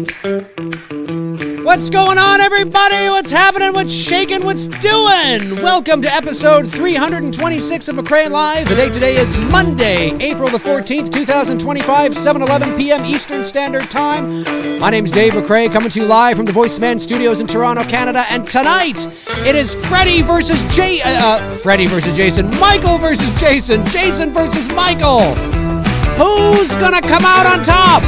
What's going on, everybody? What's happening? What's shaking? What's doing? Welcome to episode 326 of McRae Live. The date today is Monday, April the 14th, 2025, 7:11 p.m. Eastern Standard Time. My name's Dave McRae, coming to you live from the Voice Man Studios in Toronto, Canada. And tonight, it is Freddy versus Jason, Michael versus Jason, Jason versus Michael. Who's gonna come out on top?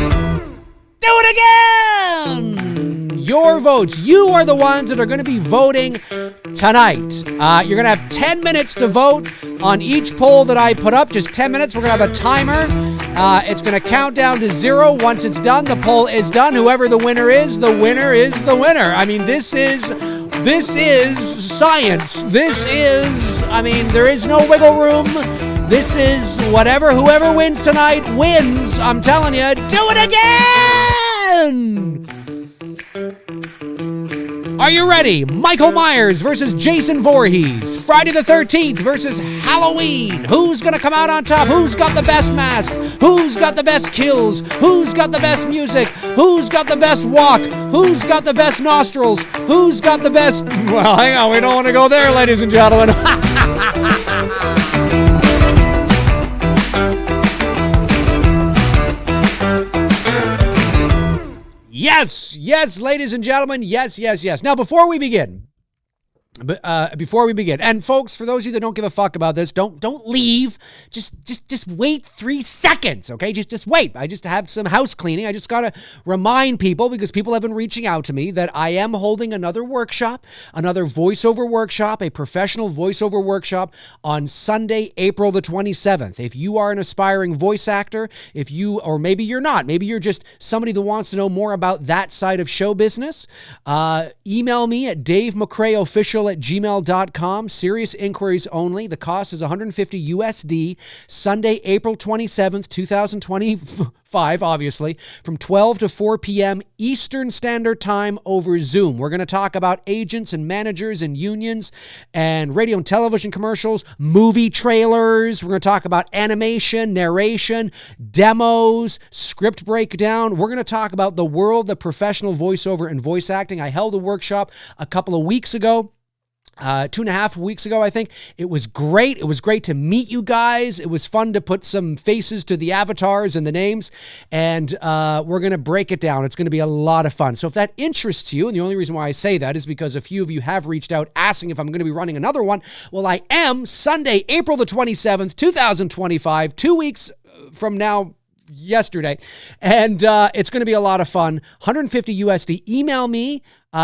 Do it again! Your votes. You are the ones that are going to be voting tonight. You're going to have 10 minutes to vote on each poll that I put up. Just 10 minutes. We're going to have a timer. It's going to count down to 0. Once it's done, the poll is done. Whoever the winner is the winner. I mean, this is science. There is no wiggle room. This is whoever wins tonight wins. I'm telling you, do it again! Are you ready? Michael Myers versus Jason Voorhees. Friday the 13th versus Halloween. Who's gonna come out on top? Who's got the best mask? Who's got the best kills? Who's got the best music? Who's got the best walk? Who's got the best nostrils? Who's got the best... Well, hang on, we don't want to go there, ladies and gentlemen. Yes, ladies and gentlemen, yes. Now, before we begin, and folks, for those of you that don't give a fuck about this, don't leave. Just wait 3 seconds, okay? Just wait. I just have some house cleaning. I just gotta remind people, because people have been reaching out to me, that I am holding another workshop, another voiceover workshop, a professional voiceover workshop on Sunday, April the 27th. If you are an aspiring voice actor, or maybe you're not, maybe you're just somebody that wants to know more about that side of show business, email me at davemcraeofficial@gmail.com. Serious inquiries only. The cost is $150 USD. Sunday, April 27th, 2025, obviously, from 12 to 4 p.m. Eastern Standard Time over Zoom. We're going to talk about agents and managers and unions and radio and television commercials, movie trailers. We're going to talk about animation, narration, demos, script breakdown. We're going to talk about the world of professional voiceover and voice acting. I held a workshop a couple of weeks ago. 2.5 weeks ago, I think. It was great. It was great to meet you guys. It was fun to put some faces to the avatars and the names, and we're going to break it down. It's going to be a lot of fun. So if that interests you, and the only reason why I say that is because a few of you have reached out asking if I'm going to be running another one. Well, I am. Sunday, April the 27th, 2025, 2 weeks from now, yesterday, and it's going to be a lot of fun. $150 USD. Email me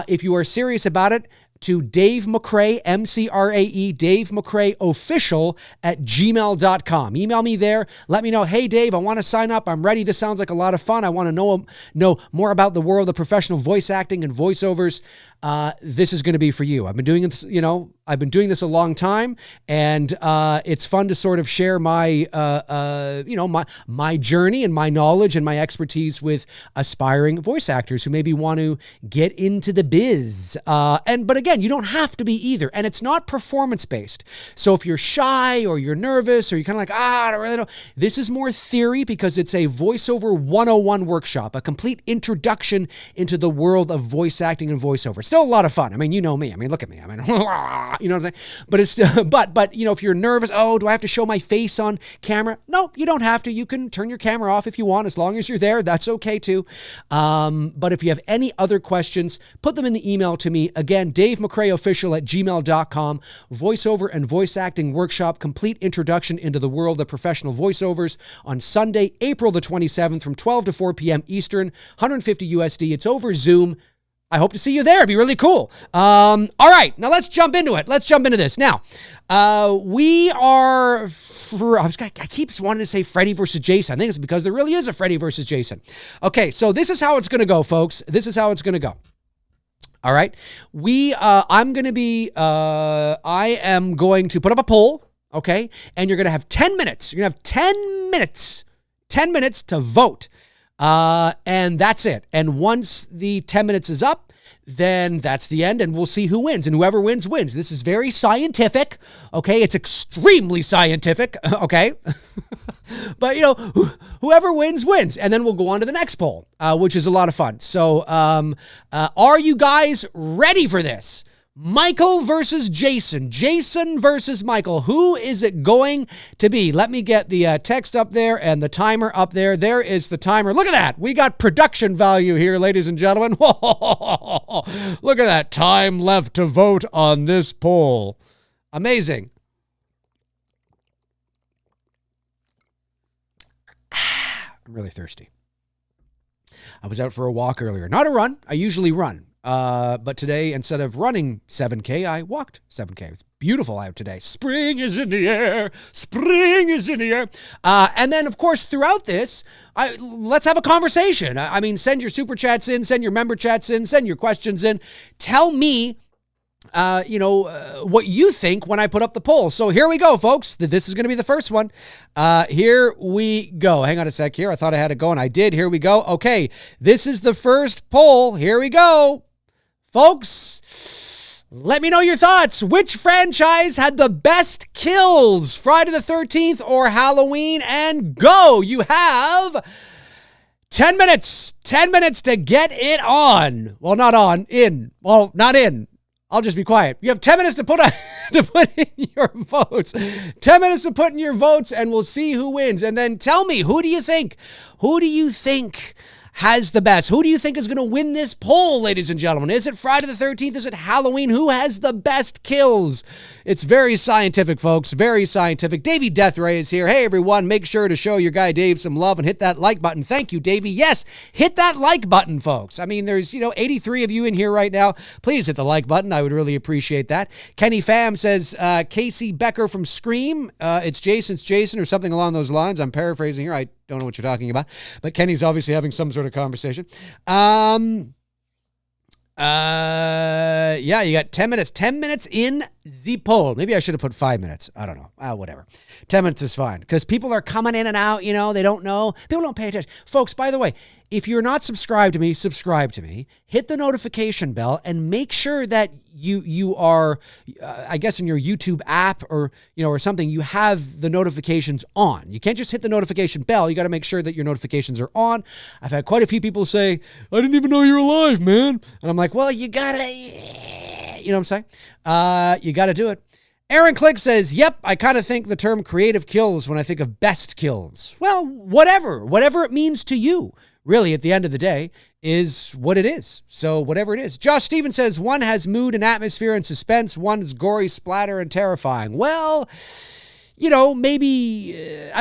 if you are serious about it, to Dave McRae, MCRAE, Dave McRae Official @gmail.com. Email me there. Let me know, hey, Dave, I want to sign up. I'm ready. This sounds like a lot of fun. I want to know more about the world of professional voice acting and voiceovers. This is going to be for you. I've been doing this, a long time, and it's fun to sort of share my journey and my knowledge and my expertise with aspiring voice actors who maybe want to get into the biz. But again, you don't have to be either, and it's not performance-based. So if you're shy or you're nervous or you're kind of like, I don't really know, this is more theory because it's a voiceover 101 workshop, a complete introduction into the world of voice acting and voiceover. Still a lot of fun. I mean, you know me. I mean, look at me. I mean, you know what I'm saying? But it's but if you're nervous, do I have to show my face on camera? No, you don't have to. You can turn your camera off if you want, as long as you're there. That's okay too. But if you have any other questions, put them in the email to me. Again, davemcraeofficial@gmail.com. Voiceover and voice acting workshop, complete introduction into the world of professional voiceovers on Sunday, April the 27th from 12 to 4 p.m. Eastern, $150 USD. It's over Zoom. I hope to see you there. It'd be really cool. All right, now let's jump into it. Let's jump into this. Now, we are... I keep wanting to say Freddy versus Jason. I think it's because there really is a Freddy versus Jason. Okay, so this is how it's going to go, folks. This is how it's going to go. All right. I am going to put up a poll, okay? And you're going to have 10 minutes. You're going to have 10 minutes to vote. And that's it. And once the 10 minutes is up, then that's the end, and we'll see who wins. And whoever wins, wins. This is very scientific, okay? It's extremely scientific, okay? But, you know, whoever wins, wins. And then we'll go on to the next poll, which is a lot of fun. So are you guys ready for this? Michael versus Jason. Jason versus Michael. Who is it going to be? Let me get the text up there and the timer up there. There is the timer. Look at that. We got production value here, ladies and gentlemen. Look at that. Time left to vote on this poll. Amazing. I'm really thirsty. I was out for a walk earlier. Not a run. I usually run. But today, instead of running 7K, I walked 7K. It's beautiful out today. Spring is in the air. Spring is in the air. And then, of course, throughout this, let's have a conversation. I mean, send your super chats in, send your member chats in, send your questions in. Tell me, what you think when I put up the poll. So here we go, folks. This is going to be the first one. Here we go. Hang on a sec here. I thought I had it going. I did. Here we go. Okay. This is the first poll. Here we go. Folks, let me know your thoughts. Which franchise had the best kills? Friday the 13th or Halloween? And go. You have 10 minutes. 10 minutes to get it on. Well, not on. In. Well, not in. I'll just be quiet. You have 10 minutes to put in your votes. 10 minutes to put in your votes, and we'll see who wins. And then tell me, who do you think? Who do you think has the best? Who do you think is going to win this poll, ladies and gentlemen? Is it Friday the 13th? Is it Halloween? Who has the best kills? It's very scientific, folks. Very scientific. Davey Deathray is here. Hey, everyone. Make sure to show your guy Dave some love and hit that like button. Thank you, Davey. Yes, hit that like button, folks. I mean, there's, 83 of you in here right now. Please hit the like button. I would really appreciate that. Kenny Pham says, Casey Becker from Scream. It's Jason or something along those lines. I'm paraphrasing here. I don't know what you're talking about. But Kenny's obviously having some sort of conversation. Yeah, you got 10 minutes. 10 minutes in the poll. Maybe I should have put 5 minutes. I don't know. Whatever. 10 minutes is fine. Because people are coming in and out, they don't know. People don't pay attention. Folks, by the way, if you're not subscribed to me, subscribe to me. Hit the notification bell and make sure that you are, I guess in your YouTube app or something, you have the notifications on. You can't just hit the notification bell. You got to make sure that your notifications are on. I've had quite a few people say, I didn't even know you were alive, man. And I'm like, well, you got to, you know what I'm saying? You got to do it. Aaron Click says, yep, I kind of think the term creative kills when I think of best kills. Well, whatever it means to you, really, at the end of the day, is what it is. So whatever it is. Josh Stevens says, one has mood and atmosphere and suspense. One is gory, splatter, and terrifying. Well, maybe,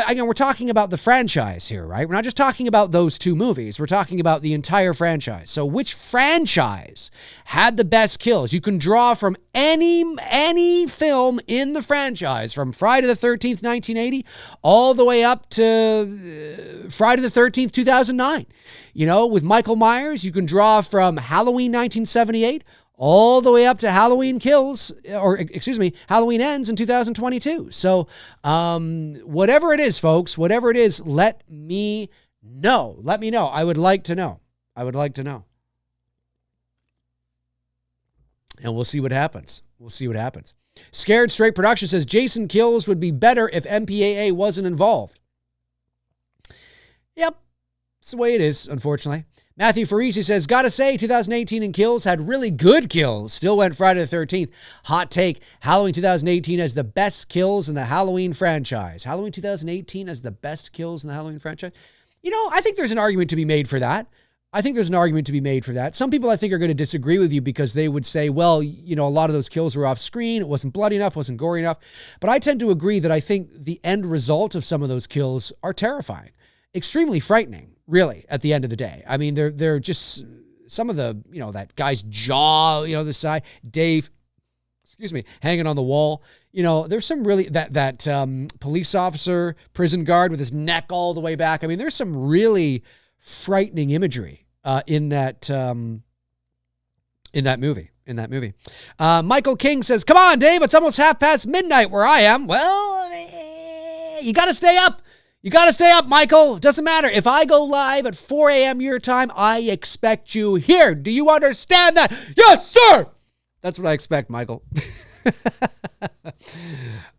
again, we're talking about the franchise here, right? We're not just talking about those two movies. We're talking about the entire franchise. So which franchise had the best kills? You can draw from any film in the franchise, from Friday the 13th, 1980, all the way up to Friday the 13th, 2009. With Michael Myers, you can draw from Halloween 1978 all the way up to Halloween Halloween Ends in 2022. So whatever it is, folks, whatever it is, let me know. Let me know. I would like to know. And we'll see what happens. Scared Straight Production says, Jason Kills would be better if MPAA wasn't involved. Yep. It's the way it is, unfortunately. Matthew Farisi says, gotta say, 2018 in kills had really good kills. Still went Friday the 13th. Hot take. Halloween 2018 has the best kills in the Halloween franchise. Halloween 2018 has the best kills in the Halloween franchise. I think there's an argument to be made for that. Some people, I think, are going to disagree with you because they would say, well, a lot of those kills were off screen. It wasn't bloody enough, wasn't gory enough. But I tend to agree that I think the end result of some of those kills are terrifying. Extremely frightening, really, at the end of the day. I mean, they're just some of the, that guy's jaw, the side, Dave, hanging on the wall. There's some really, that police officer, prison guard with his neck all the way back. I mean, there's some really frightening imagery in that movie. Michael King says, come on, Dave, it's almost midnight where I am. Well, you got to stay up. You got to stay up, Michael. It doesn't matter. If I go live at 4 a.m. your time, I expect you here. Do you understand that? Yes, sir. That's what I expect, Michael.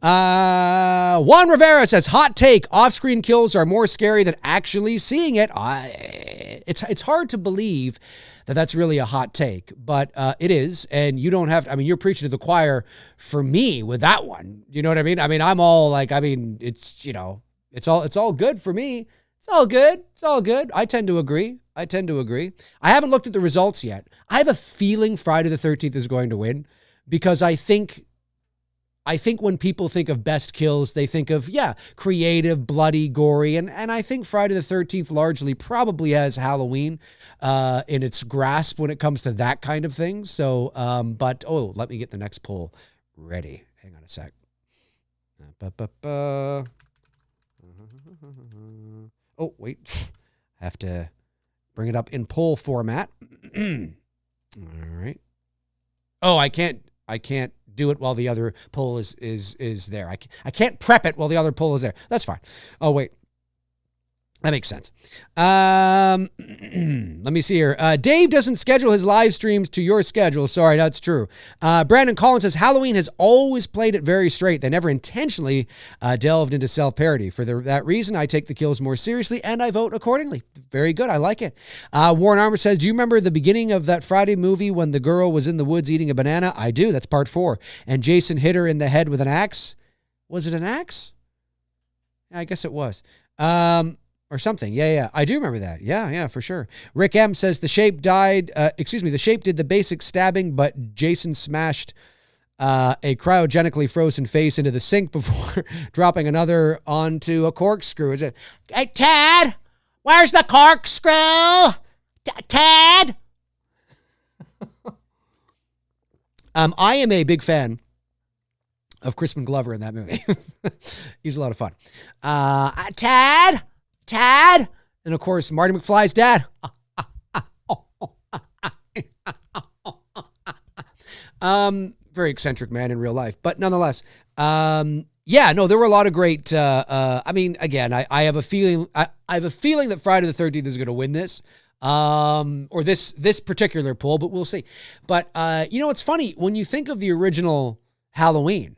Juan Rivera says, hot take, off-screen kills are more scary than actually seeing it. It's hard to believe that that's really a hot take, but it is, and you don't have, I mean, you're preaching to the choir for me with that one. You know what I mean? I mean, I'm all like, I mean, it's, you know, it's all good for me. It's all good. It's all good. I tend to agree. I haven't looked at the results yet. I have a feeling Friday the 13th is going to win because I think when people think of best kills, they think of, creative, bloody, gory. And I think Friday the 13th largely probably has Halloween in its grasp when it comes to that kind of thing. So, let me get the next poll ready. Hang on a sec. Oh, wait. I have to bring it up in poll format. All right. Oh, I can't do it while the other poll is there. I can't prep it while the other poll is there. That's fine. Oh, wait. That makes sense. Let me see here. Dave doesn't schedule his live streams to your schedule. Sorry, that's true. Brandon Collins says, Halloween has always played it very straight. They never intentionally delved into self-parody. For that reason, I take the kills more seriously, and I vote accordingly. Very good. I like it. Warren Armour says, do you remember the beginning of that Friday movie when the girl was in the woods eating a banana? I do. That's part 4. And Jason hit her in the head with an axe. Was it an axe? I guess it was. Or something. Yeah. I do remember that. Yeah, for sure. Rick M says the Shape the Shape did the basic stabbing, but Jason smashed a cryogenically frozen face into the sink before dropping another onto a corkscrew. Is it? Hey, Tad, where's the corkscrew? Tad? I am a big fan of Crispin Glover in that movie. He's a lot of fun. Tad, and of course, Marty McFly's dad. Very eccentric man in real life, but nonetheless, there were a lot of great. I mean, again, I have a feeling. I have a feeling that Friday the 13th is going to win this, or this particular poll, but we'll see. But it's funny when you think of the original Halloween.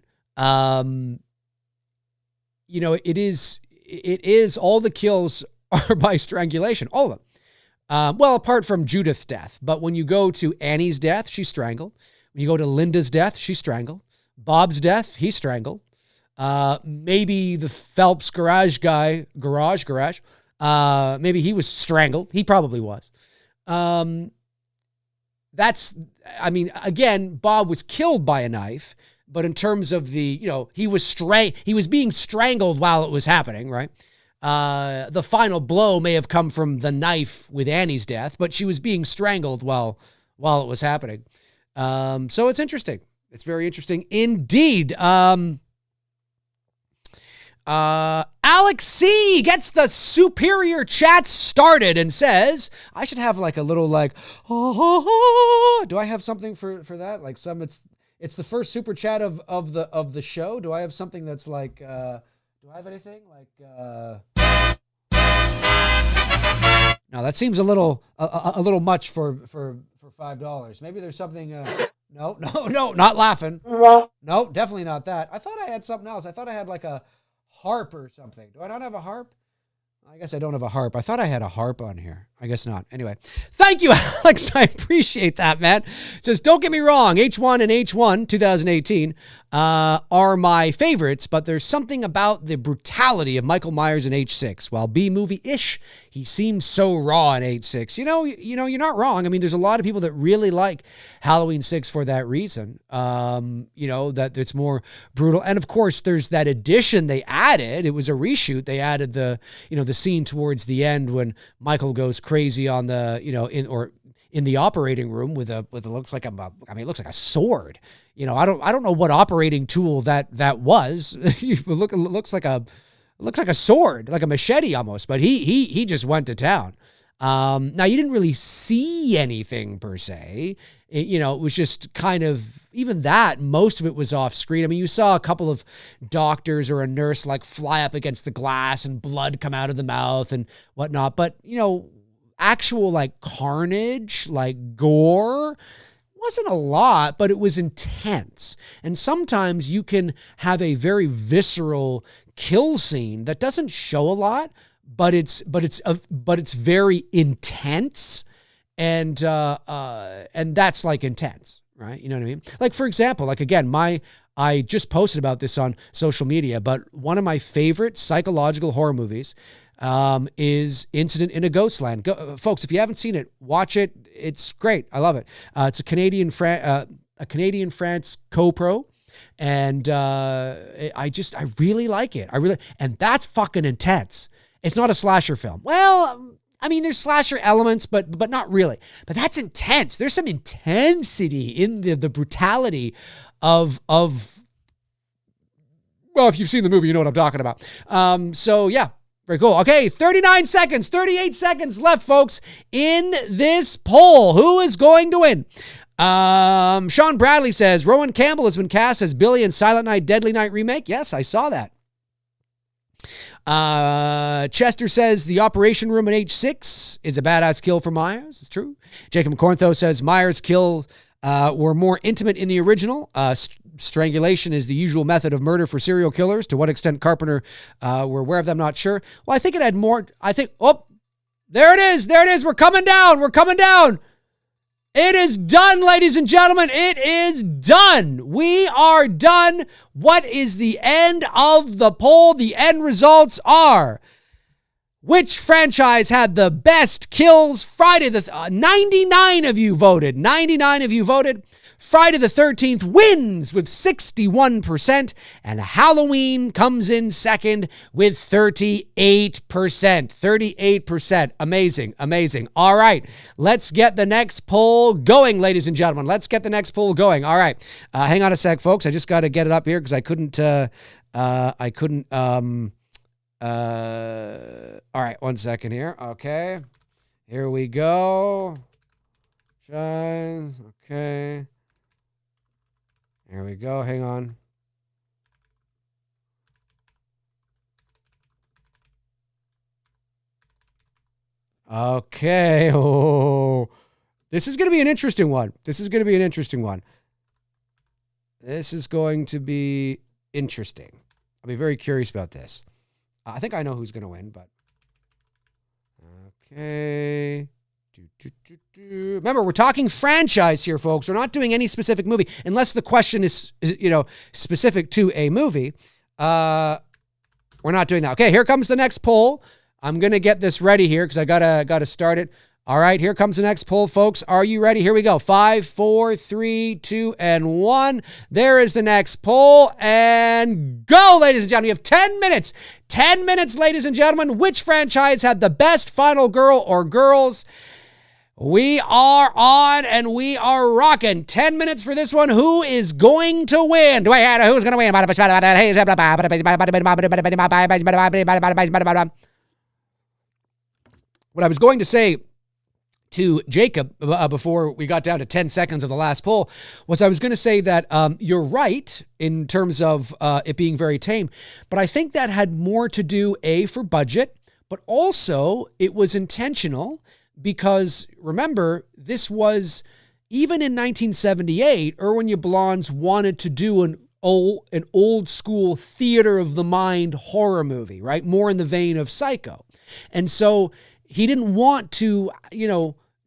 It is all the kills are by strangulation, all of them. Well, apart from Judith's death. But when you go to Annie's death, she's strangled. When you go to Linda's death, she's strangled. Bob's death, he's strangled. Maybe the Phelps garage, maybe he was strangled. He probably was. Again, Bob was killed by a knife. But in terms of he was being strangled while it was happening, right? The final blow may have come from the knife with Annie's death, but she was being strangled while it was happening. So it's interesting. It's very interesting indeed. Alex C gets the superior chat started and says, I should have like a little like, do I have something for that? Like it's the first super chat of the show. Do I have something that's like, do I have anything like, no, that seems a little much for $5. Maybe there's something, no, not laughing. No, definitely not that. I thought I had something else. I thought I had like a harp or something. Do I not have a harp? I guess I don't have a harp. I thought I had a harp on here. I guess not. Anyway, thank you, Alex. I appreciate that, man. It says, don't get me wrong. H1 and H1 2018 are my favorites, but there's something about the brutality of Michael Myers in H6. While B-movie-ish, he seems so raw in H6. You're not wrong. I mean, there's a lot of people that really like Halloween 6 for that reason. That it's more brutal. And of course, there's that addition they added. It was a reshoot. They added the scene towards the end when Michael goes crazy on the, in the operating room with it looks like it looks like a sword. I don't know what operating tool that was. It looks like a sword, like a machete almost, but he just went to town. Now you didn't really see anything per se. It was just kind of, even that, most of it was off screen. I mean, you saw a couple of doctors or a nurse like fly up against the glass and blood come out of the mouth and whatnot. But, actual like carnage, like gore wasn't a lot, but it was intense. And sometimes you can have a very visceral kill scene that doesn't show a lot, but it's very intense, and that's like intense, right? You know what I mean? Like, for example, like, again, I just posted about this on social media, but one of my favorite psychological horror movies is Incident in a Ghostland. Folks, if you haven't seen it, watch it. It's great. I love it. It's a Canadian-France co-pro. And I really like it. And that's fucking intense. It's not a slasher film. Well, I mean, there's slasher elements, but not really. But that's intense. There's some intensity in the brutality of well, if you've seen the movie, you know what I'm talking about. So yeah, very cool. Okay, 38 seconds left, folks, in this poll. Who is going to win? Sean Bradley says, Rowan Campbell has been cast as Billy in Silent Night, Deadly Night remake. Yes, I saw that. Chester says the operation room in H6 is a badass kill for Myers. It's true. Jacob Corntho says Myers' kill were more intimate in the original. Strangulation is the usual method of murder for serial killers. To what extent Carpenter were aware of them, not sure. Well, I think it had more. There it is. We're coming down. It is done, ladies and gentlemen. It is done. We are done. What is the end of the poll? The end results are: which franchise had the best kills? 99 of you voted. 99 of you voted. Friday the 13th wins with 61%, and Halloween comes in second with 38%. 38%. Amazing. All right, let's get the next poll going, ladies and gentlemen. Let's get the next poll going. All right, hang on a sec, folks. I just got to get it up here because I couldn't. All right, 1 second here. Okay, here we go. Okay. There we go. Hang on. Okay. Oh, this is going to be an interesting one. This is going to be interesting. I'll be very curious about this. I think I know who's going to win, but okay. Remember, we're talking franchise here, folks. We're not doing any specific movie unless the question is specific to a movie. We're not doing that. Okay, here comes the next poll. I'm going to get this ready here because I gotta start it. All right, here comes the next poll, folks. Are you ready? Here we go. 5, 4, 3, 2, and 1. There is the next poll. And go, ladies and gentlemen. You have 10 minutes. 10 minutes, ladies and gentlemen. Which franchise had the best final girl or girls? We are on and we are rocking. 10 minutes for this one. Who is going to win? Who's going to win? What I was going to say to Jacob before we got down to 10 seconds of the last poll was I was going to say that you're right in terms of it being very tame, but I think that had more to do, for budget, but also it was intentional. Because remember, this was, even in 1978, Irwin Yablans wanted to do an old school theater of the mind horror movie, right? More in the vein of Psycho. And so he didn't want to,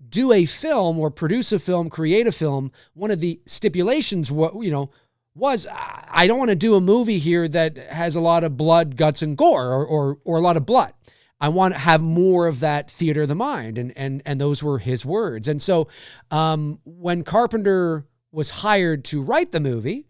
do a film or produce a film, create a film. One of the stipulations, was I don't want to do a movie here that has a lot of blood, guts, and gore or a lot of blood. I want to have more of that theater of the mind. And those were his words. And so when Carpenter was hired to write the movie,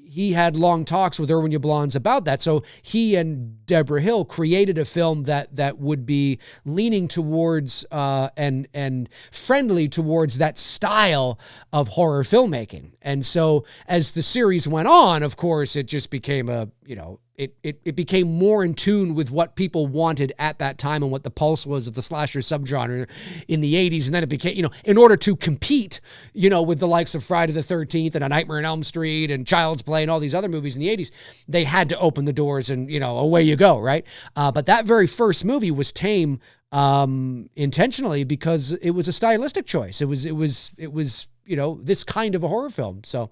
he had long talks with Irwin Yablans about that. So he and Deborah Hill created a film that would be leaning towards and friendly towards that style of horror filmmaking. And so as the series went on, of course, it just became it became more in tune with what people wanted at that time and what the pulse was of the slasher subgenre in the 80s. And then it became, in order to compete, with the likes of Friday the 13th and A Nightmare on Elm Street and Child's Play and all these other movies in the 80s, they had to open the doors and, away you go, right? But that very first movie was tame intentionally because it was a stylistic choice. It was this kind of a horror film. So,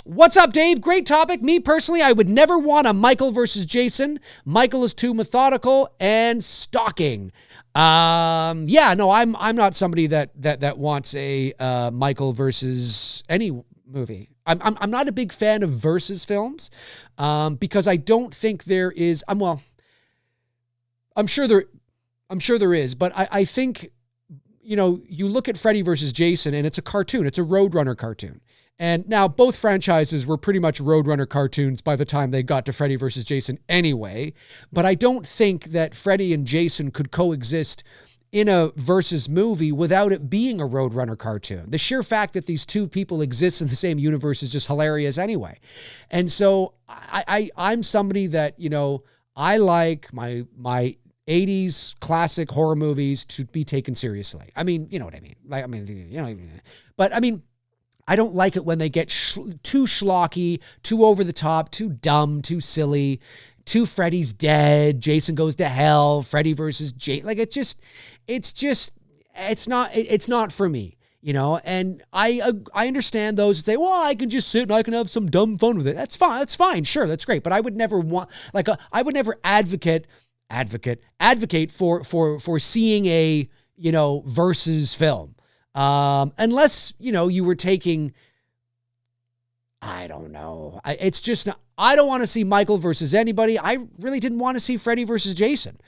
what's up, Dave? Great topic. Me personally, I would never want a Michael versus Jason. Michael is too methodical and stalking. I'm not somebody that wants a Michael versus any movie. I'm not a big fan of versus films because I don't think there is. I'm sure there is, but I think you look at Freddy versus Jason and it's a cartoon. It's a Roadrunner cartoon. And now both franchises were pretty much Roadrunner cartoons by the time they got to Freddy versus Jason anyway. But I don't think that Freddy and Jason could coexist in a versus movie without it being a Roadrunner cartoon. The sheer fact that these two people exist in the same universe is just hilarious anyway. And so I'm somebody that, I like my 80s classic horror movies to be taken seriously. I mean, you know what I mean? But I mean, I don't like it when they get too schlocky, too over the top, too dumb, too silly, too Freddy's dead, Jason goes to hell, Freddy versus Jason. Like it's not for me, and I understand those that say, well, I can just sit and I can have some dumb fun with it. That's fine. Sure. That's great. But I would never I would never advocate for seeing a, versus film. Unless, you were taking, I don't know. I don't want to see Michael versus anybody. I really didn't want to see Freddy versus Jason.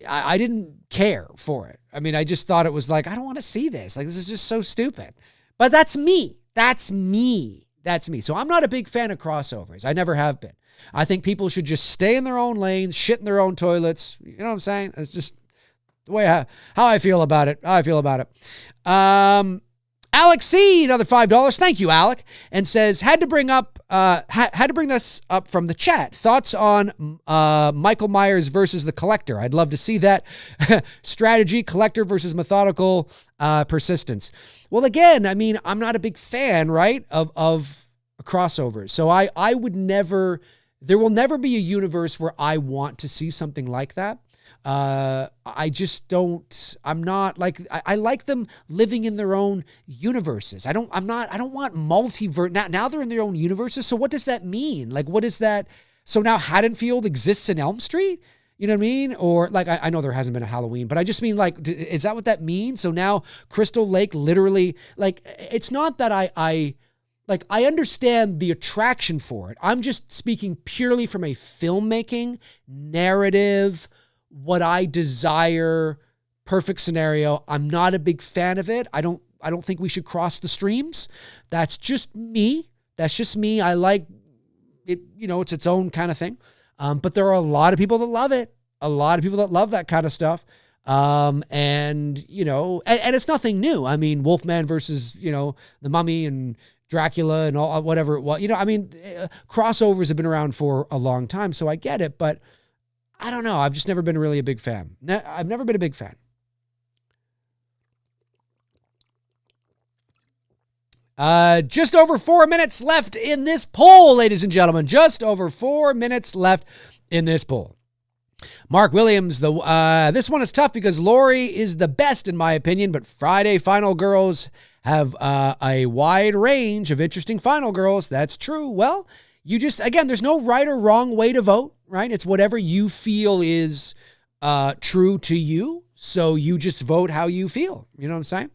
I didn't care for it. I mean, I just thought it was like, I don't want to see this. Like, this is just so stupid. But that's me. So I'm not a big fan of crossovers. I never have been. I think people should just stay in their own lanes, shit in their own toilets. You know what I'm saying? It's just the way how I feel about it. Alex C, another $5. Thank you, Alec. And says, had to bring this up from the chat. Thoughts on Michael Myers versus the Collector. I'd love to see that. Strategy, Collector versus methodical persistence. Well, again, I mean, I'm not a big fan, right, of crossovers. So I would never, there will never be a universe where I want to see something like that. I just don't, I'm not like, I like them living in their own universes. I don't want multiverse. Now they're in their own universes. So what does that mean? Like, what is that? So now Haddonfield exists in Elm Street? You know what I mean? Or like, I know there hasn't been a Halloween, but I just mean like, is that what that means? So now Crystal Lake literally, like, it's not that I understand the attraction for it. I'm just speaking purely from a filmmaking narrative, what I desire, perfect scenario. I'm not a big fan of it. I don't think we should cross the streams. That's just me. I like it, it's its own kind of thing. But there are a lot of people that love it. A lot of people that love that kind of stuff. And it's nothing new. I mean, Wolfman versus, the Mummy and Dracula and all, whatever it was, crossovers have been around for a long time. So I get it, but I don't know. I've just never been really a big fan. I've never been a big fan. Just over 4 minutes left in this poll, ladies and gentlemen. Just over 4 minutes left in this poll. Mark Williams, this one is tough because Laurie is the best in my opinion, but Friday Final Girls have a wide range of interesting Final Girls. That's true. Well, there's no right or wrong way to vote, right? It's whatever you feel is true to you. So you just vote how you feel. You know what I'm saying?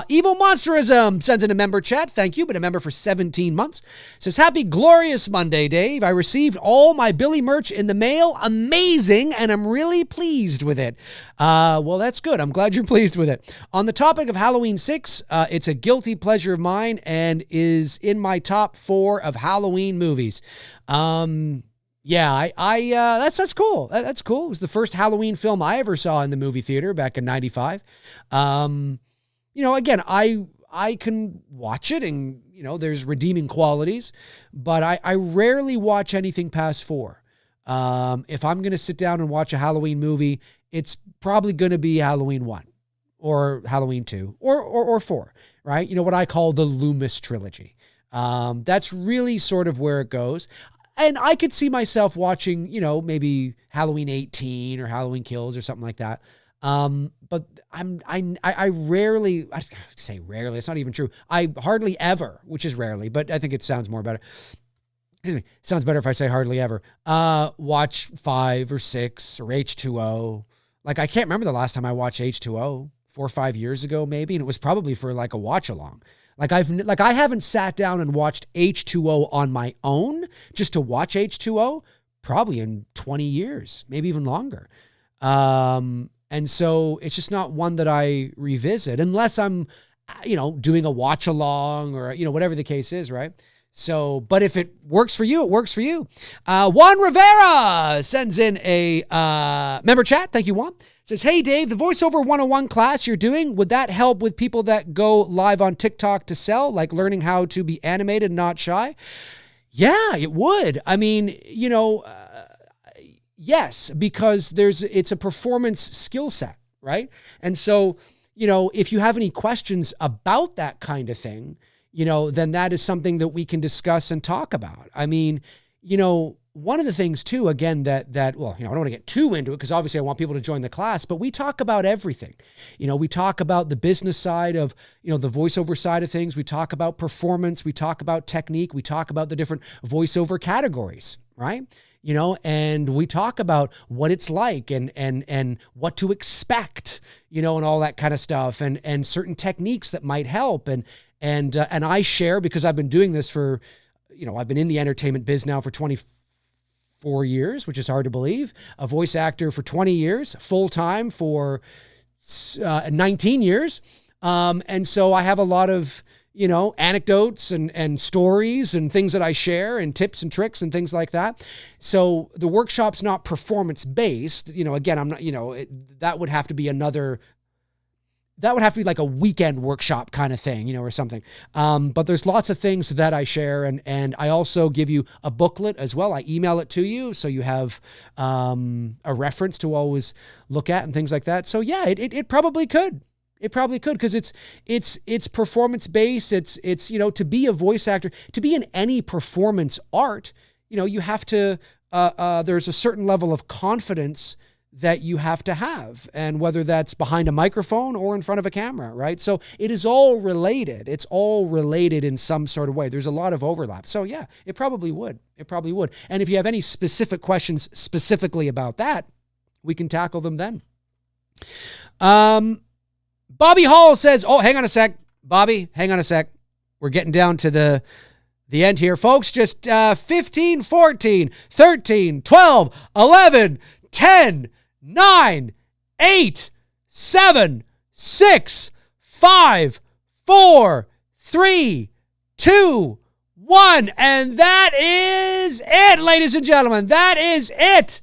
Evil Monsterism sends in a member chat. Thank you. Been a member for 17 months. Says, happy glorious Monday, Dave. I received all my Billy merch in the mail. Amazing. And I'm really pleased with it. Well, that's good. I'm glad you're pleased with it. On the topic of Halloween 6, it's a guilty pleasure of mine and is in my top 4 of Halloween movies. Yeah, that's cool. That's cool. It was the first Halloween film I ever saw in the movie theater back in 95. Again, I I can watch it and, there's redeeming qualities, but I rarely watch anything past 4. If I'm going to sit down and watch a Halloween movie, it's probably going to be Halloween 1 or Halloween 2 or 4, right? What I call the Loomis trilogy. That's really sort of where it goes. And I could see myself watching, maybe Halloween 18 or Halloween Kills or something like that. But I rarely, I say rarely, it's not even true. I hardly ever, which is rarely, but I think it sounds more better. Excuse me. It sounds better if I say hardly ever. Watch 5 or 6 or H2O. Like, I can't remember the last time I watched H2O, 4 or 5 years ago, maybe. And it was probably for like a watch along. I haven't sat down and watched H2O on my own just to watch H2O probably in 20 years, maybe even longer. And so it's just not one that I revisit unless I'm, doing a watch along or, whatever the case is, right? So, but if it works for you, it works for you. Juan Rivera sends in a member chat. Thank you, Juan. Says, hey, Dave, the Voiceover 101 class you're doing, would that help with people that go live on TikTok to sell, like learning how to be animated and not shy? Yeah, it would. I mean, yes, because it's a performance skill set, right? And so, if you have any questions about that kind of thing, then that is something that we can discuss and talk about. I mean, one of the things too, again, that well, I don't want to get too into it because obviously I want people to join the class, but we talk about everything. We talk about the business side of, the voiceover side of things. We talk about performance. We talk about technique. We talk about the different voiceover categories, right? And we talk about what it's like and what to expect, and all that kind of stuff and certain techniques that might help. And I share, because I've been doing this for, I've been in the entertainment biz now for 24 years, which is hard to believe. A voice actor for 20 years, full-time for 19 years. And so I have a lot of, anecdotes and stories and things that I share and tips and tricks and things like that. So the workshop's not performance-based. Again, I'm not, that would have to be like a weekend workshop kind of thing, or something. But there's lots of things that I share. And I also give you a booklet as well. I email it to you, so you have a reference to always look at and things like that. So yeah, it probably could. It probably could, because it's performance based. It's to be a voice actor, to be in any performance art, you have to, there's a certain level of confidence that you have to have, and whether that's behind a microphone or in front of a camera, right? So it is all related. It's all related in some sort of way. There's a lot of overlap. So yeah, it probably would. It probably would. And if you have any specific questions specifically about that, we can tackle them then. Bobby Hall says, oh, hang on a sec. Bobby, hang on a sec. We're getting down to the end here, folks. Just 15, 14, 13, 12, 11, 10, 9, 8, 7, 6, 5, 4, 3, 2, 1. And that is it, ladies and gentlemen. That is it.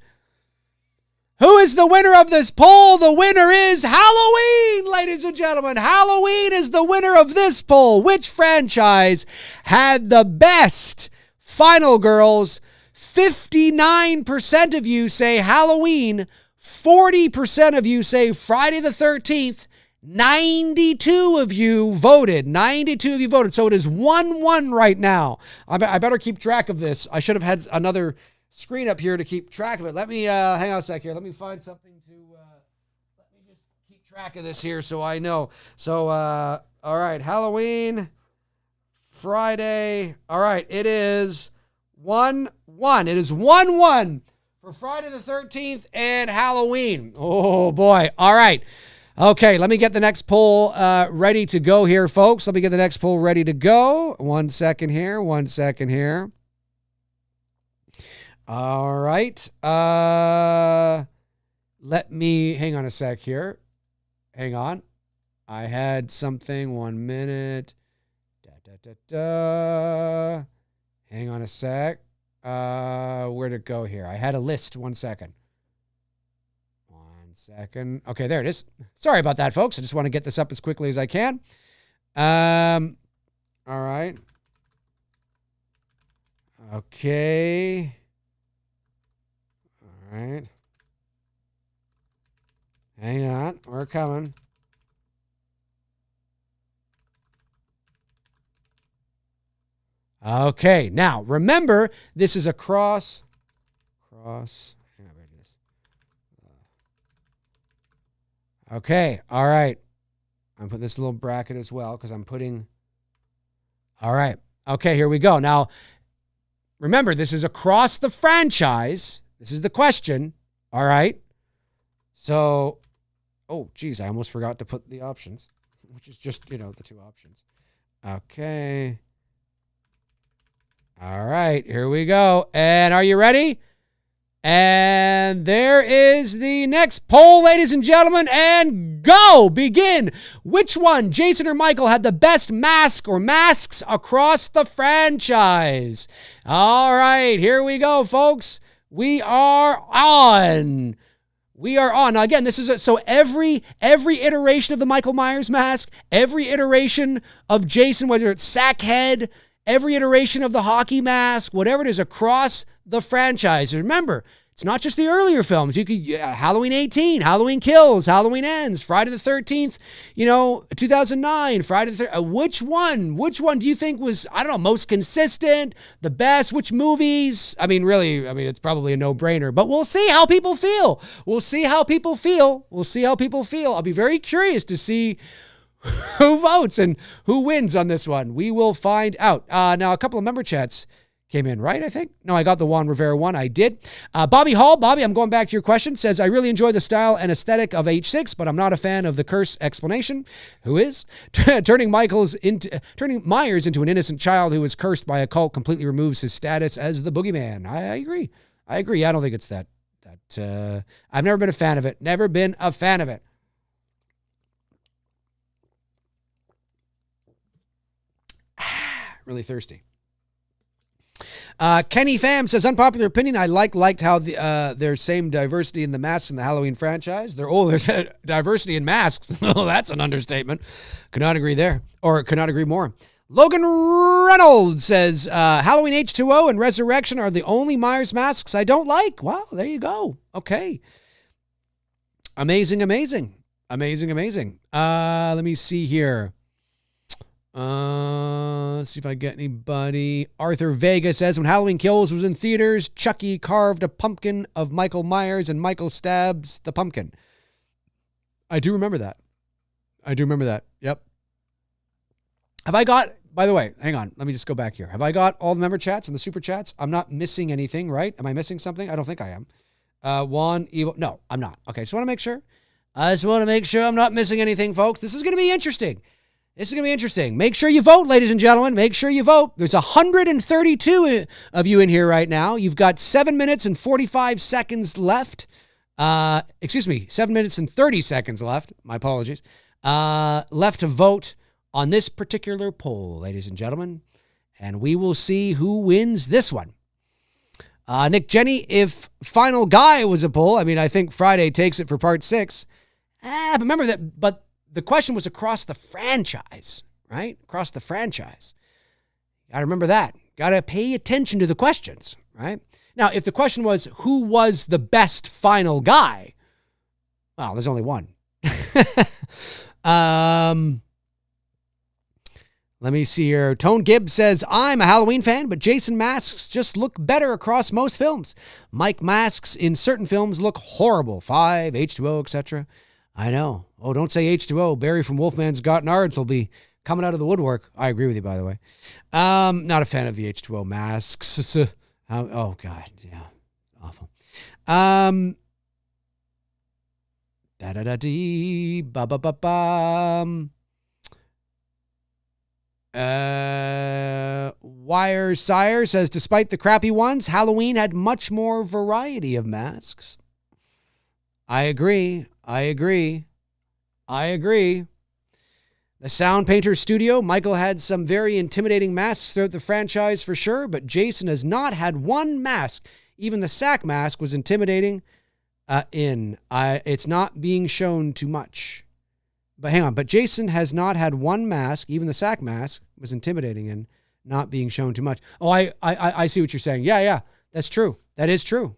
Who is the winner of this poll? The winner is Halloween, ladies and gentlemen. Halloween is the winner of this poll. Which franchise had the best Final Girls? 59% of you say Halloween. 40% of you say Friday the 13th. 92 of you voted. 92 of you voted. So it is 1-1 right now. I better keep track of this. I should have had another screen up here to keep track of it. Let me, hang on a sec here. Let me find something to, let me just keep track of this here so I know. So, all right, Halloween, Friday. All right, it is 1-1. It is 1-1 for Friday the 13th and Halloween. Oh, boy. All right. Okay, let me get the next poll ready to go here, folks. Let me get the next poll ready to go. 1 second here. 1 second here. All right. Let me hang on a sec here. Hang on. I had something. 1 minute. Hang on a sec. Where'd it go here? I had a list. 1 second. 1 second. Okay, there it is. Sorry about that, folks. I just want to get this up as quickly as I can. All right. Okay. All right. Hang on. We're coming. Okay. Now, remember, this is a cross. Hang on, where it is. Okay. All right. I'm putting this little bracket as well because I'm putting... All right. Okay, here we go. Now, remember, this is across the franchise. This is the question. All right. So, oh, geez, I almost forgot to put the options, which is just, the two options. Okay. All right, here we go. And are you ready? And there is the next poll, ladies and gentlemen, and go! Begin! Which one, Jason or Michael, had the best mask or masks across the franchise? All right, here we go, folks. We are on. Now, again, this is so every iteration of the Michael Myers mask, every iteration of Jason, whether it's Sackhead, every iteration of the hockey mask, whatever it is, across the franchise. Remember, it's not just the earlier films. You could Halloween 18, Halloween Kills, Halloween Ends, Friday the 13th, 2009, Friday the 13th. Which one do you think was, most consistent, the best? Which movies? Really, it's probably a no-brainer, but we'll see how people feel. I'll be very curious to see who votes and who wins on this one. We will find out. Now, a couple of member chats came in, right, I think? No, I got the Juan Rivera one. I did. Bobby Hall. Bobby, I'm going back to your question. Says, I really enjoy the style and aesthetic of H6, but I'm not a fan of the curse explanation. Who is? Turning Myers into an innocent child who is cursed by a cult completely removes his status as the boogeyman. I agree. I don't think it's that. I've never been a fan of it. Really thirsty. Kenny Pham says, unpopular opinion, I liked how there's same diversity in the masks in the Halloween franchise. There's diversity in masks. Oh, that's an understatement. Could not agree more. Logan Reynolds says, Halloween H2O and Resurrection are the only Myers masks I don't like. Wow, there you go. Okay. Amazing. Let me see here. Let's see if I get anybody. Arthur Vega says, when Halloween Kills was in theaters, Chucky carved a pumpkin of Michael Myers and Michael stabs the pumpkin. I do remember that. Yep. By the way, hang on. Let me just go back here. Have I got all the member chats and the super chats? I'm not missing anything, right? Am I missing something? I don't think I am. Juan Evo. No, I'm not. Okay, just want to make sure. I'm not missing anything, folks. This is going to be interesting. Make sure you vote, ladies and gentlemen. Make sure you vote. There's 132 of you in here right now. You've got 7 minutes and 45 seconds left. 7 minutes and 30 seconds left. My apologies. Left to vote on this particular poll, ladies and gentlemen. And we will see who wins this one. Nick Jenny, if Final Guy was a poll, I think Friday takes it for part 6. Remember that, but the question was across the franchise, right? Across the franchise. Got to remember that. Got to pay attention to the questions, right? Now, if the question was, who was the best final guy? Well, there's only one. Let me see here. Tone Gibbs says, I'm a Halloween fan, but Jason masks just look better across most films. Mike masks in certain films look horrible. 5, H2O, etc. I know. Oh, don't say H2O. Barry from Wolfman's Got Nards will be coming out of the woodwork. I agree with you, by the way. Not a fan of the H2O masks. Oh, God. Yeah. Awful. Da-da-da-dee. Ba-ba-ba-bum. Wire Sire says, despite the crappy ones, Halloween had much more variety of masks. I agree. The Sound Painter Studio, Michael had some very intimidating masks throughout the franchise for sure, but Jason has not had one mask. Even the sack mask was intimidating. It's not being shown too much. But hang on. But Jason has not had one mask. Even the sack mask was intimidating and not being shown too much. Oh, I see what you're saying. Yeah. That's true. That is true.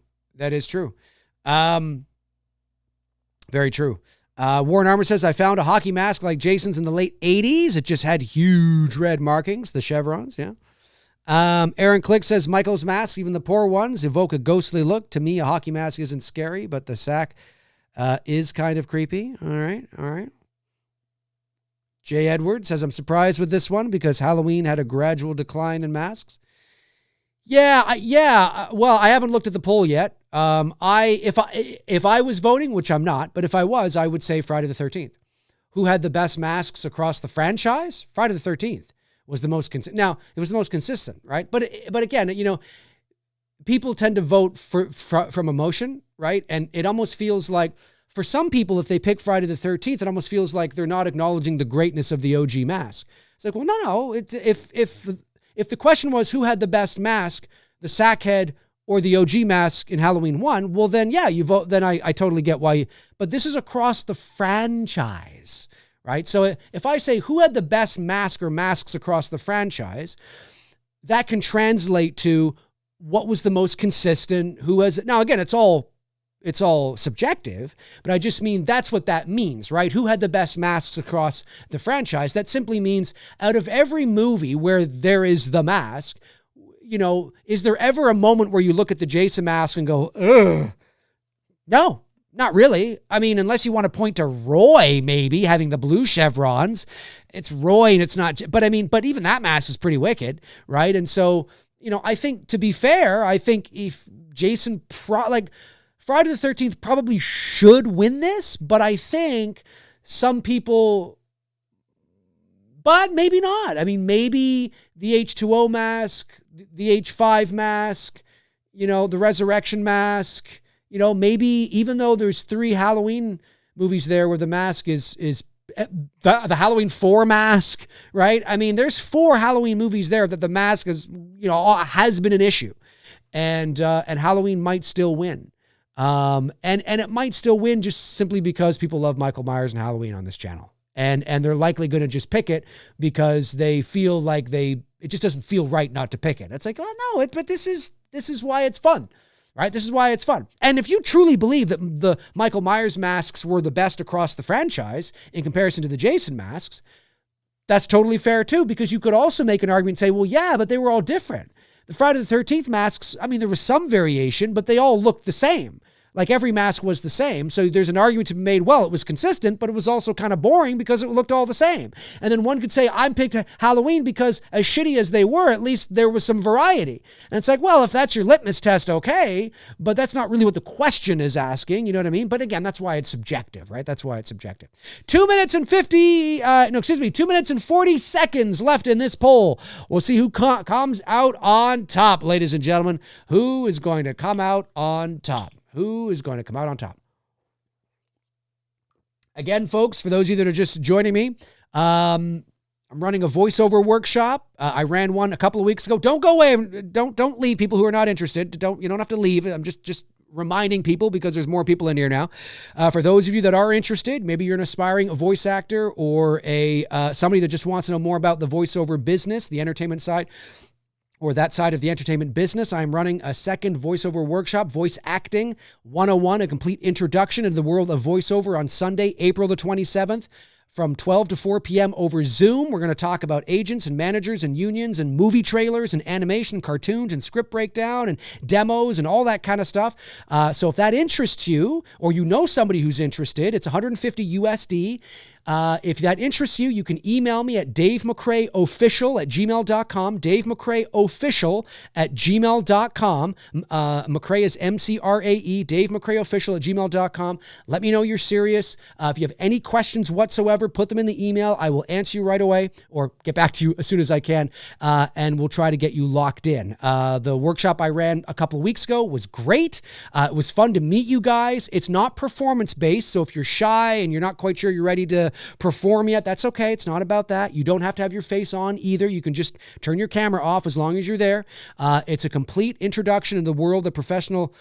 Very true. Warren Armour says, I found a hockey mask like Jason's in the late 80s. It just had huge red markings, the chevrons, yeah. Aaron Click says, Michael's masks, even the poor ones, evoke a ghostly look. To me, a hockey mask isn't scary, but the sack is kind of creepy. All right. Jay Edwards says, I'm surprised with this one because Halloween had a gradual decline in masks. Yeah. Well, I haven't looked at the poll yet. If I was voting, which I'm not, but if I was, I would say Friday the 13th. Who had the best masks across the franchise? Friday the 13th was the most consistent. Now, it was the most consistent, right? But again, people tend to vote from emotion, right? And it almost feels like, for some people, if they pick Friday the 13th, it almost feels like they're not acknowledging the greatness of the OG mask. It's like, well, no. If the question was who had the best mask, the Sackhead or the OG mask in Halloween 1, well, then, yeah, you vote. Then I totally get why. But this is across the franchise, right? So if I say who had the best mask or masks across the franchise, that can translate to what was the most consistent, who has. Now, again, it's all subjective, but I just mean that's what that means, right? Who had the best masks across the franchise? That simply means out of every movie where there is the mask, is there ever a moment where you look at the Jason mask and go, ugh? No, not really. I mean, unless you want to point to Roy maybe having the blue chevrons. It's Roy and it's not, but even that mask is pretty wicked, right? And so, I think, to be fair, I think if Jason, Friday the 13th probably should win this, but I think some people, but maybe not. I mean, maybe the H2O mask, the H5 mask, the Resurrection mask, maybe even though there's 3 Halloween movies there where the mask is the Halloween 4 mask, right? I mean, there's 4 Halloween movies there that the mask is, has been an issue, and Halloween might still win. And it might still win just simply because people love Michael Myers and Halloween on this channel. And they're likely going to just pick it because they feel like it just doesn't feel right not to pick it. It's like, oh no, but this is why it's fun, right? This is why it's fun. And if you truly believe that the Michael Myers masks were the best across the franchise in comparison to the Jason masks, that's totally fair too, because you could also make an argument and say, well, yeah, but they were all different. The Friday the 13th masks, there was some variation, but they all looked the same. Like every mask was the same. So there's an argument to be made, well, it was consistent, but it was also kind of boring because it looked all the same. And then one could say, I picked Halloween because as shitty as they were, at least there was some variety. And it's like, well, if that's your litmus test, okay, but that's not really what the question is asking, you know what I mean? But again, that's why it's subjective, right? That's why it's subjective. 2 minutes and 40 seconds left in this poll. We'll see who comes out on top, ladies and gentlemen. Who is going to come out on top? Who is going to come out on top? Again, folks, for those of you that are just joining me, I'm running a voiceover workshop. I ran one a couple of weeks ago. Don't go away. Don't leave, people who are not interested. You don't have to leave. I'm just reminding people because there's more people in here now. For those of you that are interested, maybe you're an aspiring voice actor or somebody that just wants to know more about the voiceover business, the entertainment side, or that side of the entertainment business, I'm running a second voiceover workshop, Voice Acting 101, a complete introduction into the world of voiceover on Sunday, April the 27th. From 12 to 4 p.m. over Zoom. We're going to talk about agents and managers and unions and movie trailers and animation, cartoons and script breakdown and demos and all that kind of stuff. So if that interests you or you know somebody who's interested, it's $150 USD. If that interests you, you can email me at davemcraeofficial@gmail.com, davemcraeofficial@gmail.com. McRae is MCRAE, davemcraeofficial@gmail.com. Let me know you're serious. If you have any questions whatsoever, put them in the email. I will answer you right away or get back to you as soon as I can, and we'll try to get you locked in. The workshop I ran a couple of weeks ago was great. It was fun to meet you guys. It's not performance-based, so if you're shy and you're not quite sure you're ready to perform yet, that's okay. It's not about that. You don't have to have your face on either. You can just turn your camera off as long as you're there. It's a complete introduction to the world of professional,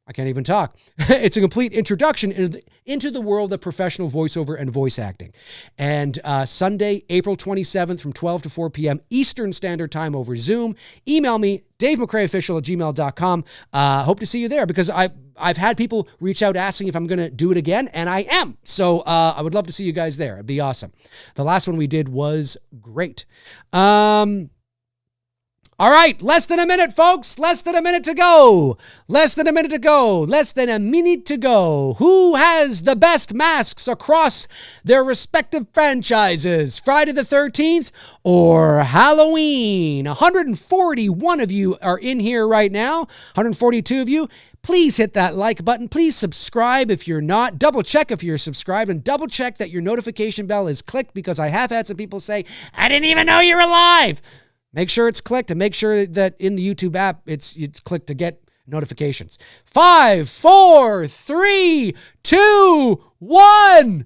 I can't even talk. It's a complete introduction into the world of professional voiceover and voice acting. And Sunday, April 27th from 12 to 4 p.m. Eastern Standard Time over Zoom. Email me, davemcraeofficial@gmail.com. Hope to see you there because I've had people reach out asking if I'm going to do it again, and I am. So I would love to see you guys there. It'd be awesome. The last one we did was great. All right, less than a minute, folks. Less than a minute to go. Less than a minute to go. Less than a minute to go. Who has the best masks across their respective franchises? Friday the 13th or Halloween? 141 of you are in here right now. 142 of you. Please hit that like button. Please subscribe if you're not. Double check if you're subscribed and double check that your notification bell is clicked because I have had some people say, I didn't even know you're alive. Make sure it's clicked and make sure that in the YouTube app, it's clicked to get notifications. 5, 4, 3, 2, 1.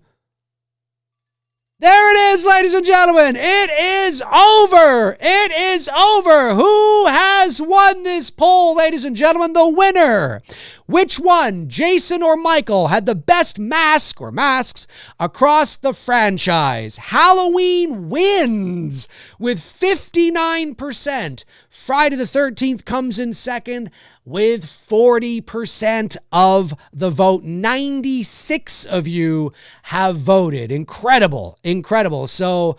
There it is, ladies and gentlemen. It is over. It is over. Who has won this poll, ladies and gentlemen? The winner. Which one, Jason or Michael, had the best mask or masks across the franchise? Halloween wins with 59%. Friday the 13th comes in second with 40% of the vote. 96 of you have voted. Incredible, incredible. So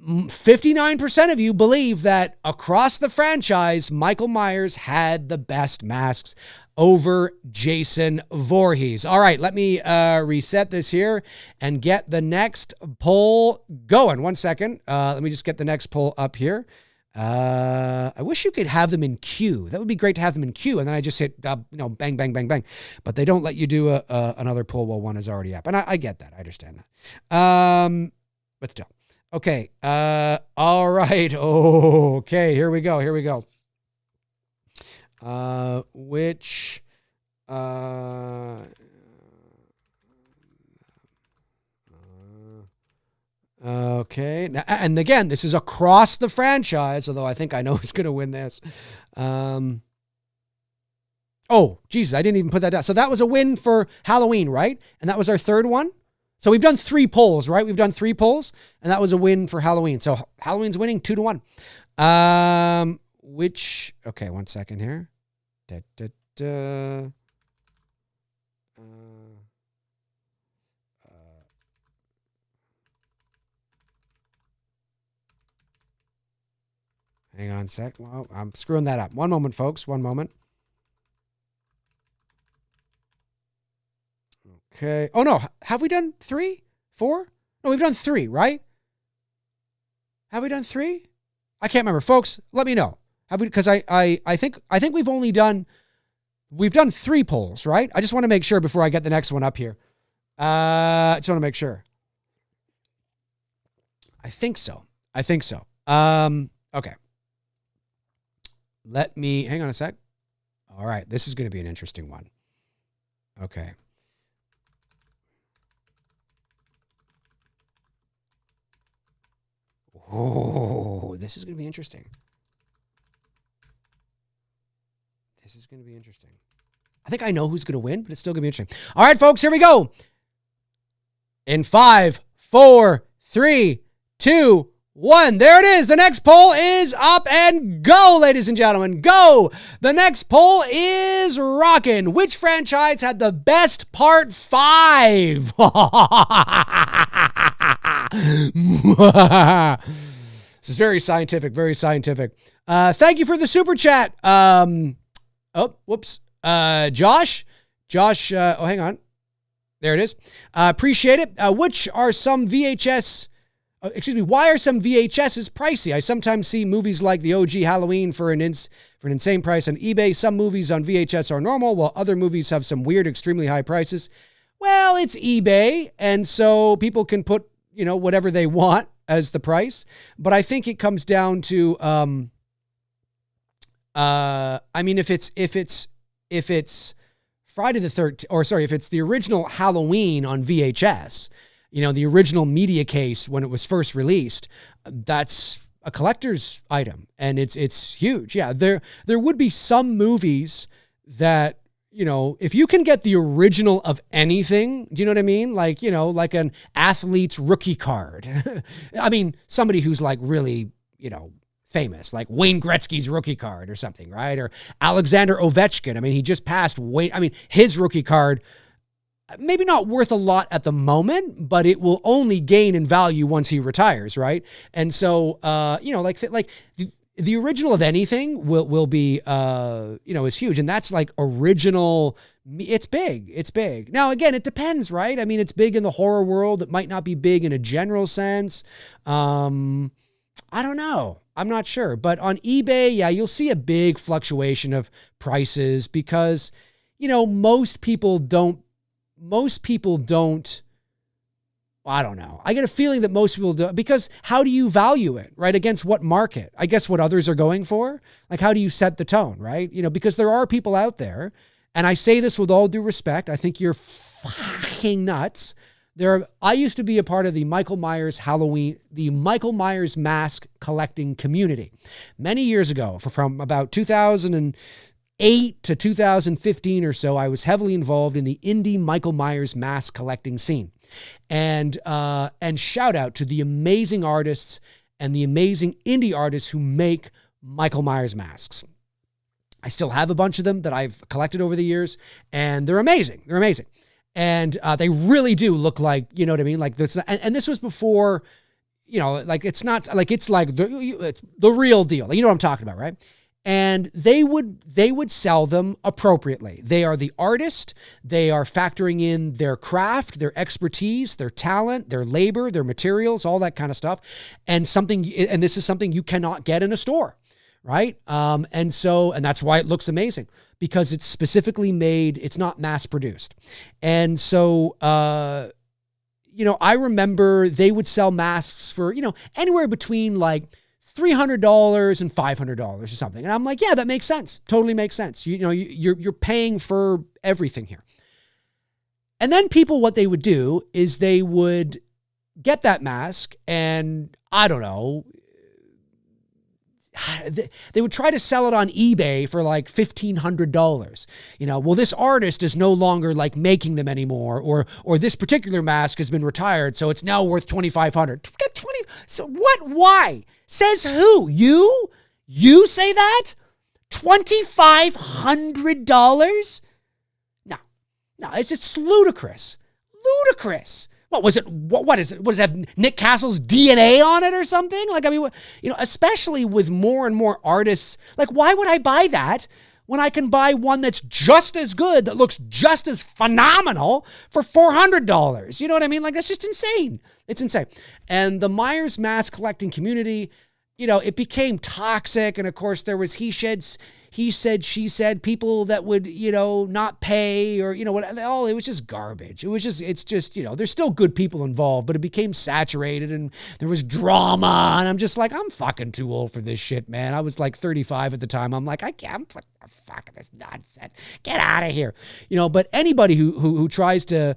59% of you believe that across the franchise, Michael Myers had the best masks over Jason Voorhees. All right, let me reset this here and get the next poll going. 1 second. Let me just get the next poll up here. I wish you could have them in queue. That would be great to have them in queue. And then I just hit, bang, bang, bang, bang. But they don't let you do another poll while one is already up. And I get that. I understand that. But still. Okay. All right. Okay. Here we go. Which, okay. Now, and again, this is across the franchise, although I think I know who's going to win this. Oh, Jesus, I didn't even put that down. So that was a win for Halloween, right? And that was our third one. So we've done 3 polls, right? We've done 3 polls, and that was a win for Halloween. So Halloween's winning 2-1. Okay, 1 second here. Hang on a sec. Well, I'm screwing that up. One moment, folks. One moment. Okay. Oh, no. Have we done 3? 4? No, we've done 3, right? Have we done 3? I can't remember. Folks, let me know. Have we? Because I think we've done 3 polls, right? I just want to make sure before I get the next one up here. I just want to make sure. I think so. Okay. Let me, hang on a sec. All right. This is going to be an interesting one. Okay. Oh, this is going to be interesting. I think I know who's going to win, but it's still going to be interesting. All right, folks, here we go. In 5, 4, 3, 2, 1. There it is. The next poll is up and go, ladies and gentlemen. Go. The next poll is rocking. Which franchise had the best part 5? This is very scientific, very scientific. Thank you for the super chat. Oh, whoops. Josh, hang on. There it is. Appreciate it. Why are some VHSs pricey? I sometimes see movies like the OG Halloween for an insane price on eBay. Some movies on VHS are normal, while other movies have some weird, extremely high prices. Well, it's eBay, and so people can put, whatever they want as the price. But I think it comes down to, if it's Friday the 13th, or sorry, if it's the original Halloween on VHS, the original media case when it was first released, that's a collector's item and it's huge. Yeah. There would be some movies that, if you can get the original of anything, do you know what I mean? Like, like an athlete's rookie card. I mean, somebody who's like really, famous, like Wayne Gretzky's rookie card or something, right? Or Alexander Ovechkin. I mean, he just passed Wayne. I mean, his rookie card, maybe not worth a lot at the moment, but it will only gain in value once he retires, right? And so, the original of anything will be, is huge. And that's like original. It's big. It's big. Now, again, it depends, right? I mean, it's big in the horror world. It might not be big in a general sense. I don't know. I'm not sure. But on eBay, yeah, you'll see a big fluctuation of prices because, most people don't, I don't know. I get a feeling that most people do, because how do you value it, right? Against what market? I guess what others are going for? Like, how do you set the tone, right? Because there are people out there, and I say this with all due respect, I think you're fucking nuts. I used to be a part of the Michael Myers mask collecting community. Many years ago, from about 2008 to 2015 or so, I was heavily involved in the indie Michael Myers mask collecting scene. And shout out to the amazing artists and the amazing indie artists who make Michael Myers masks. I still have a bunch of them that I've collected over the years, and they're amazing. They're amazing. And they really do look like, you know what I mean? Like this, and this was before, like it's not like, it's like it's the real deal. Like, you know what I'm talking about, right? And they would sell them appropriately. They are the artist. They are factoring in their craft, their expertise, their talent, their labor, their materials, all that kind of stuff. And this is something you cannot get in a store, right? And that's why it looks amazing, because it's specifically made. It's not mass produced. And so, I remember they would sell masks for, anywhere between like $300 and $500 or something. And I'm like, yeah, that makes sense. Totally makes sense. You're paying for everything here. And then people, what they would do is they would get that mask and I don't know, they would try to sell it on eBay for like $1,500. Well, this artist is no longer like making them anymore, or this particular mask has been retired, so it's now worth $2,500. Get 20. So what? Why? Says who? You? You say that? $2,500? No, it's just ludicrous. Ludicrous. What was it? What is it? What does it have? Nick Castle's DNA on it or something? Like, I mean, especially with more and more artists, like, why would I buy that when I can buy one that's just as good, that looks just as phenomenal for $400? You know what I mean? Like, that's just insane. It's insane. And the Myers mask collecting community, it became toxic. And of course there was he said, she said, people that would, not pay or, it was just garbage. It's just, there's still good people involved, but it became saturated and there was drama. And I'm just like, I'm fucking too old for this shit, man. I was like 35 at the time. I'm like, I can't put the fuck this nonsense. Get out of here. But anybody who tries to,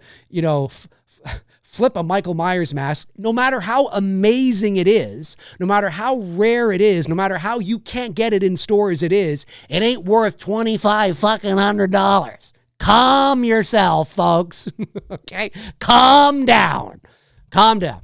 flip a Michael Myers mask, no matter how amazing it is, no matter how rare it is, no matter how you can't get it in stores it ain't worth $2,500. Calm yourself, folks. Okay? Calm down. Calm down.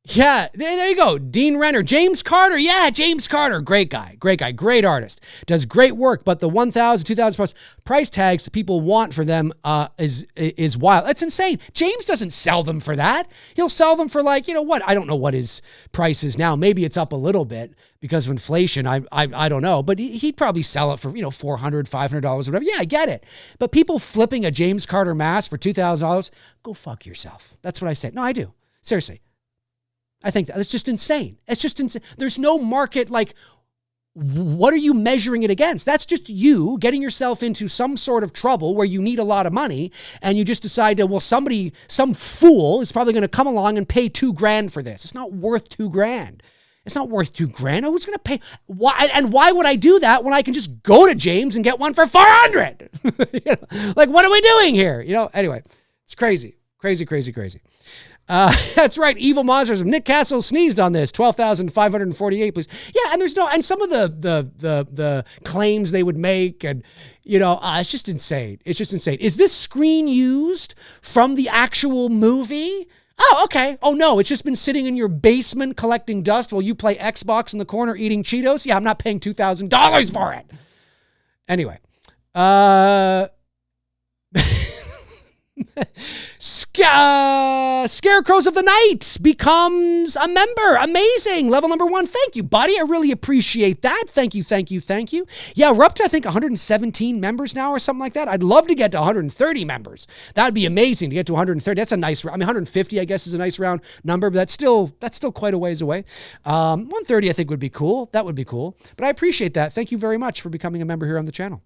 Yeah, there you go. Dean Renner. James Carter. Yeah, James Carter. Great guy. Great artist. Does great work, but the $1,000, $2,000 plus price tags people want for them is wild. That's insane. James doesn't sell them for that. He'll sell them for like, what? I don't know what his price is now. Maybe it's up a little bit because of inflation. I don't know. But he'd probably sell it for, $400, $500, whatever. Yeah, I get it. But people flipping a James Carter mask for $2,000, go fuck yourself. That's what I say. No, I do. Seriously. I think that's just insane. It's just insane. There's no market. Like, what are you measuring it against? That's just you getting yourself into some sort of trouble where you need a lot of money and you just decide to, some fool is probably going to come along and pay $2,000 for this. It's not worth $2,000. It's not worth $2,000. Who's going to pay? Why? And why would I do that when I can just go to James and get one for $400? Like, what are we doing here? Anyway, it's crazy. That's right. Evil Monsters. Nick Castle sneezed on this. 12,548, please. Yeah, and and some of the claims they would make, and it's just insane. It's just insane. Is this screen used from the actual movie? Oh, okay. Oh no, it's just been sitting in your basement collecting dust while you play Xbox in the corner eating Cheetos. Yeah, I'm not paying $2,000 for it. Anyway, Scarecrows of the Night becomes a member. Amazing. Level number 1. Thank you, buddy. I really appreciate that. Thank you, thank you, thank you. Yeah, we're up to, I think, 117 members now or something like that. I'd love to get to 130 members. That'd be amazing to get to 130. That's a nice, 150, I guess, is a nice round number, but that's still quite a ways away. 130, I think, would be cool. That would be cool. But I appreciate that. Thank you very much for becoming a member here on the channel.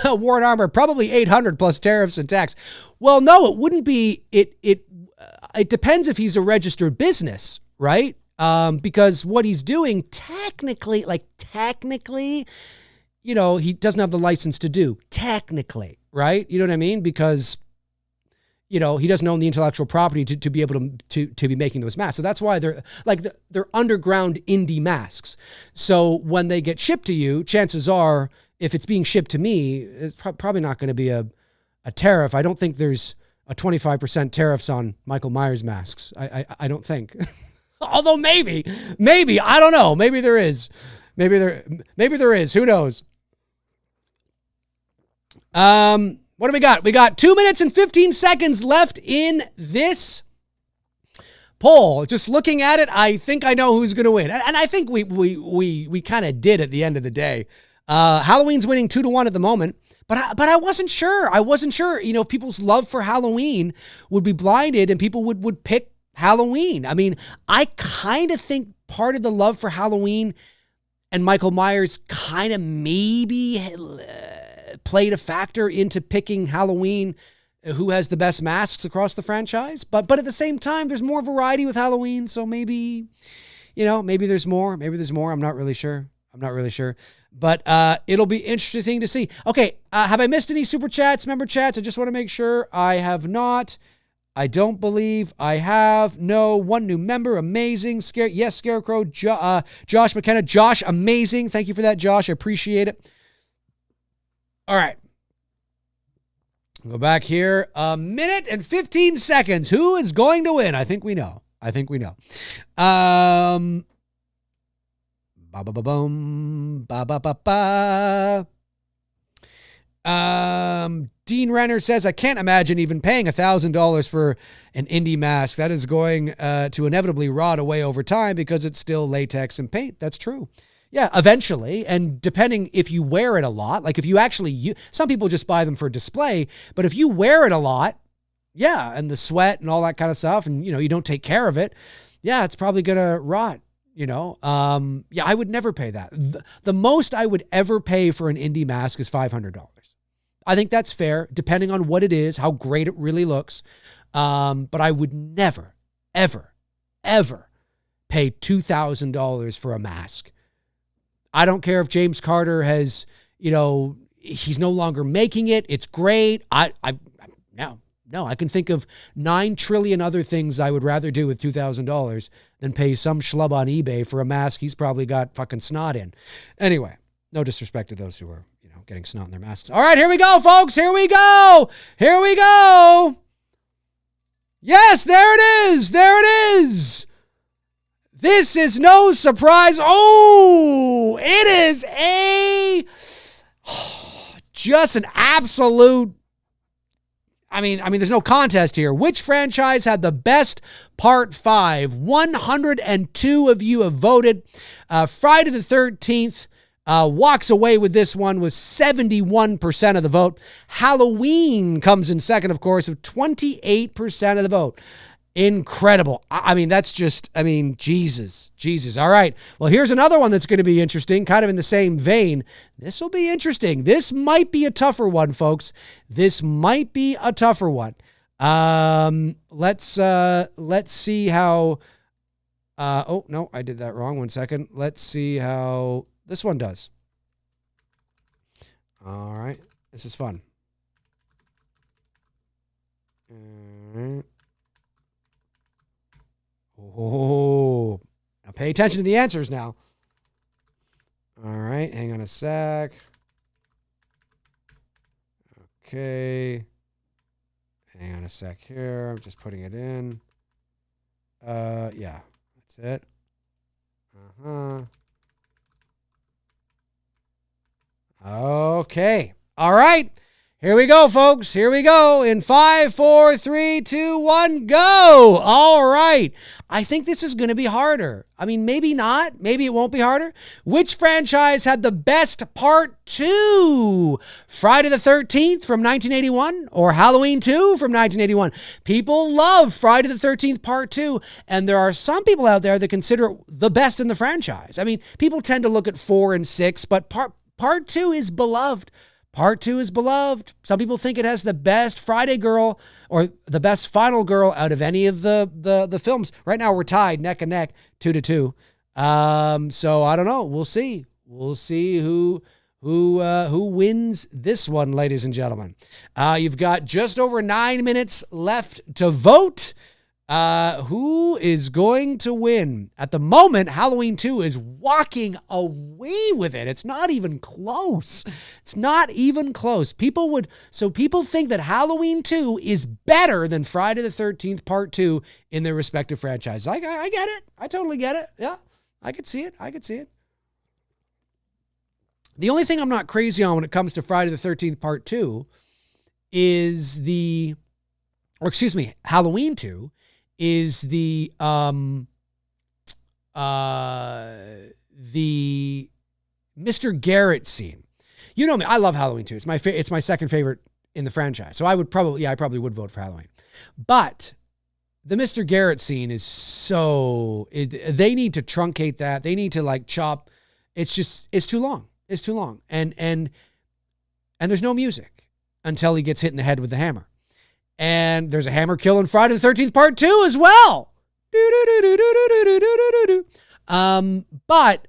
Warren Armor, probably 800 plus tariffs and tax. Well, no, it wouldn't be. It depends if he's a registered business, right? Because what he's doing technically, he doesn't have the license to do technically, right? You know what I mean? Because he doesn't own the intellectual property to be able to be making those masks. So that's why they're underground indie masks. So when they get shipped to you, chances are, if it's being shipped to me, it's probably not going to be a tariff. I don't think there's a 25% tariffs on Michael Myers masks. I don't think. Although maybe, I don't know. Maybe there is. Maybe there is. Who knows? What do we got? We got 2 minutes and 15 seconds left in this poll. Just looking at it, I think I know who's going to win. And I think we kind of did at the end of the day. Halloween's winning 2-1 at the moment, but I wasn't sure. I wasn't sure, if people's love for Halloween would be blinded and people would pick Halloween. I mean, I kind of think part of the love for Halloween and Michael Myers kind of maybe played a factor into picking Halloween, who has the best masks across the franchise. But at the same time, there's more variety with Halloween, so maybe there's more. Maybe there's more. I'm not really sure. But it'll be interesting to see. Okay, have I missed any super chats, member chats? I just want to make sure I have not. I don't believe I have. No, one new member. Amazing. Yes, Scarecrow. Josh McKenna. Josh, amazing. Thank you for that, Josh. I appreciate it. All right. Go back here. 1 minute and 15 seconds. Who is going to win? I think we know. Dean Renner says, I can't imagine even paying $1,000 for an indie mask. That is going to inevitably rot away over time because it's still latex and paint. That's true. Yeah, eventually. And depending if you wear it a lot, like if you actually, some people just buy them for display, but if you wear it a lot, yeah, and the sweat and all that kind of stuff, and you don't take care of it, yeah, it's probably going to rot. Yeah, I would never pay that. The most I would ever pay for an indie mask is $500. I think that's fair, depending on what it is, how great it really looks. But I would never, ever, ever pay $2,000 for a mask. I don't care if James Carter has, he's no longer making it. It's great. No, I can think of 9 trillion other things I would rather do with $2,000 than pay some schlub on eBay for a mask he's probably got fucking snot in. Anyway, no disrespect to those who are, getting snot in their masks. All right, here we go, folks. Here we go. Yes, there it is. This is no surprise. Oh, it is just an absolute. I mean, there's no contest here. Which franchise had the best Part 5? 102 of you have voted. Friday the 13th walks away with this one with 71% of the vote. Halloween comes in second, of course, with 28% of the vote. Incredible. That's just, Jesus. All right. Well, here's another one that's going to be interesting, kind of in the same vein. This will be interesting. This might be a tougher one, folks. Let's see how, oh, no, I did that wrong. 1 second. Let's see how this one does. All right. This is fun. Pay attention to the answers now. All right, hang on a sec. Okay. Hang on a sec here. I'm just putting it in. Yeah, that's it. Okay. All right. Here we go, folks. Here we go. In 5, 4, 3, 2, 1, go. All right. I think this is going to be harder. I mean, maybe not. Maybe it won't be harder. Which franchise had the best part 2? Friday the 13th from 1981 or Halloween 2 from 1981? People love Friday the 13th part 2, and there are some people out there that consider it the best in the franchise. I mean, people tend to look at 4 and 6, but part 2 is beloved. Part 2 is beloved. Some people think it has the best Friday girl or the best final girl out of any of the films. Right now we're tied neck and neck, 2-2. So I don't know. We'll see. We'll see who wins this one, ladies and gentlemen. You've got just over 9 minutes left to vote. Who is going to win? At the moment, Halloween 2 is walking away with it. It's not even close. It's not even close. People think that Halloween 2 is better than Friday the 13th Part 2 in their respective franchises. I get it. I totally get it. Yeah, I could see it. The only thing I'm not crazy on when it comes to Friday the 13th Part 2 is Halloween 2 is the Mr. Garrett scene. You know me, I love Halloween 2. It's my second favorite in the franchise. So I probably would vote for Halloween. But the Mr. Garrett scene is they need to truncate that. They need to chop. It's too long. It's too long. And there's no music until he gets hit in the head with the hammer. And there's a hammer kill in Friday the 13th Part 2 as well. But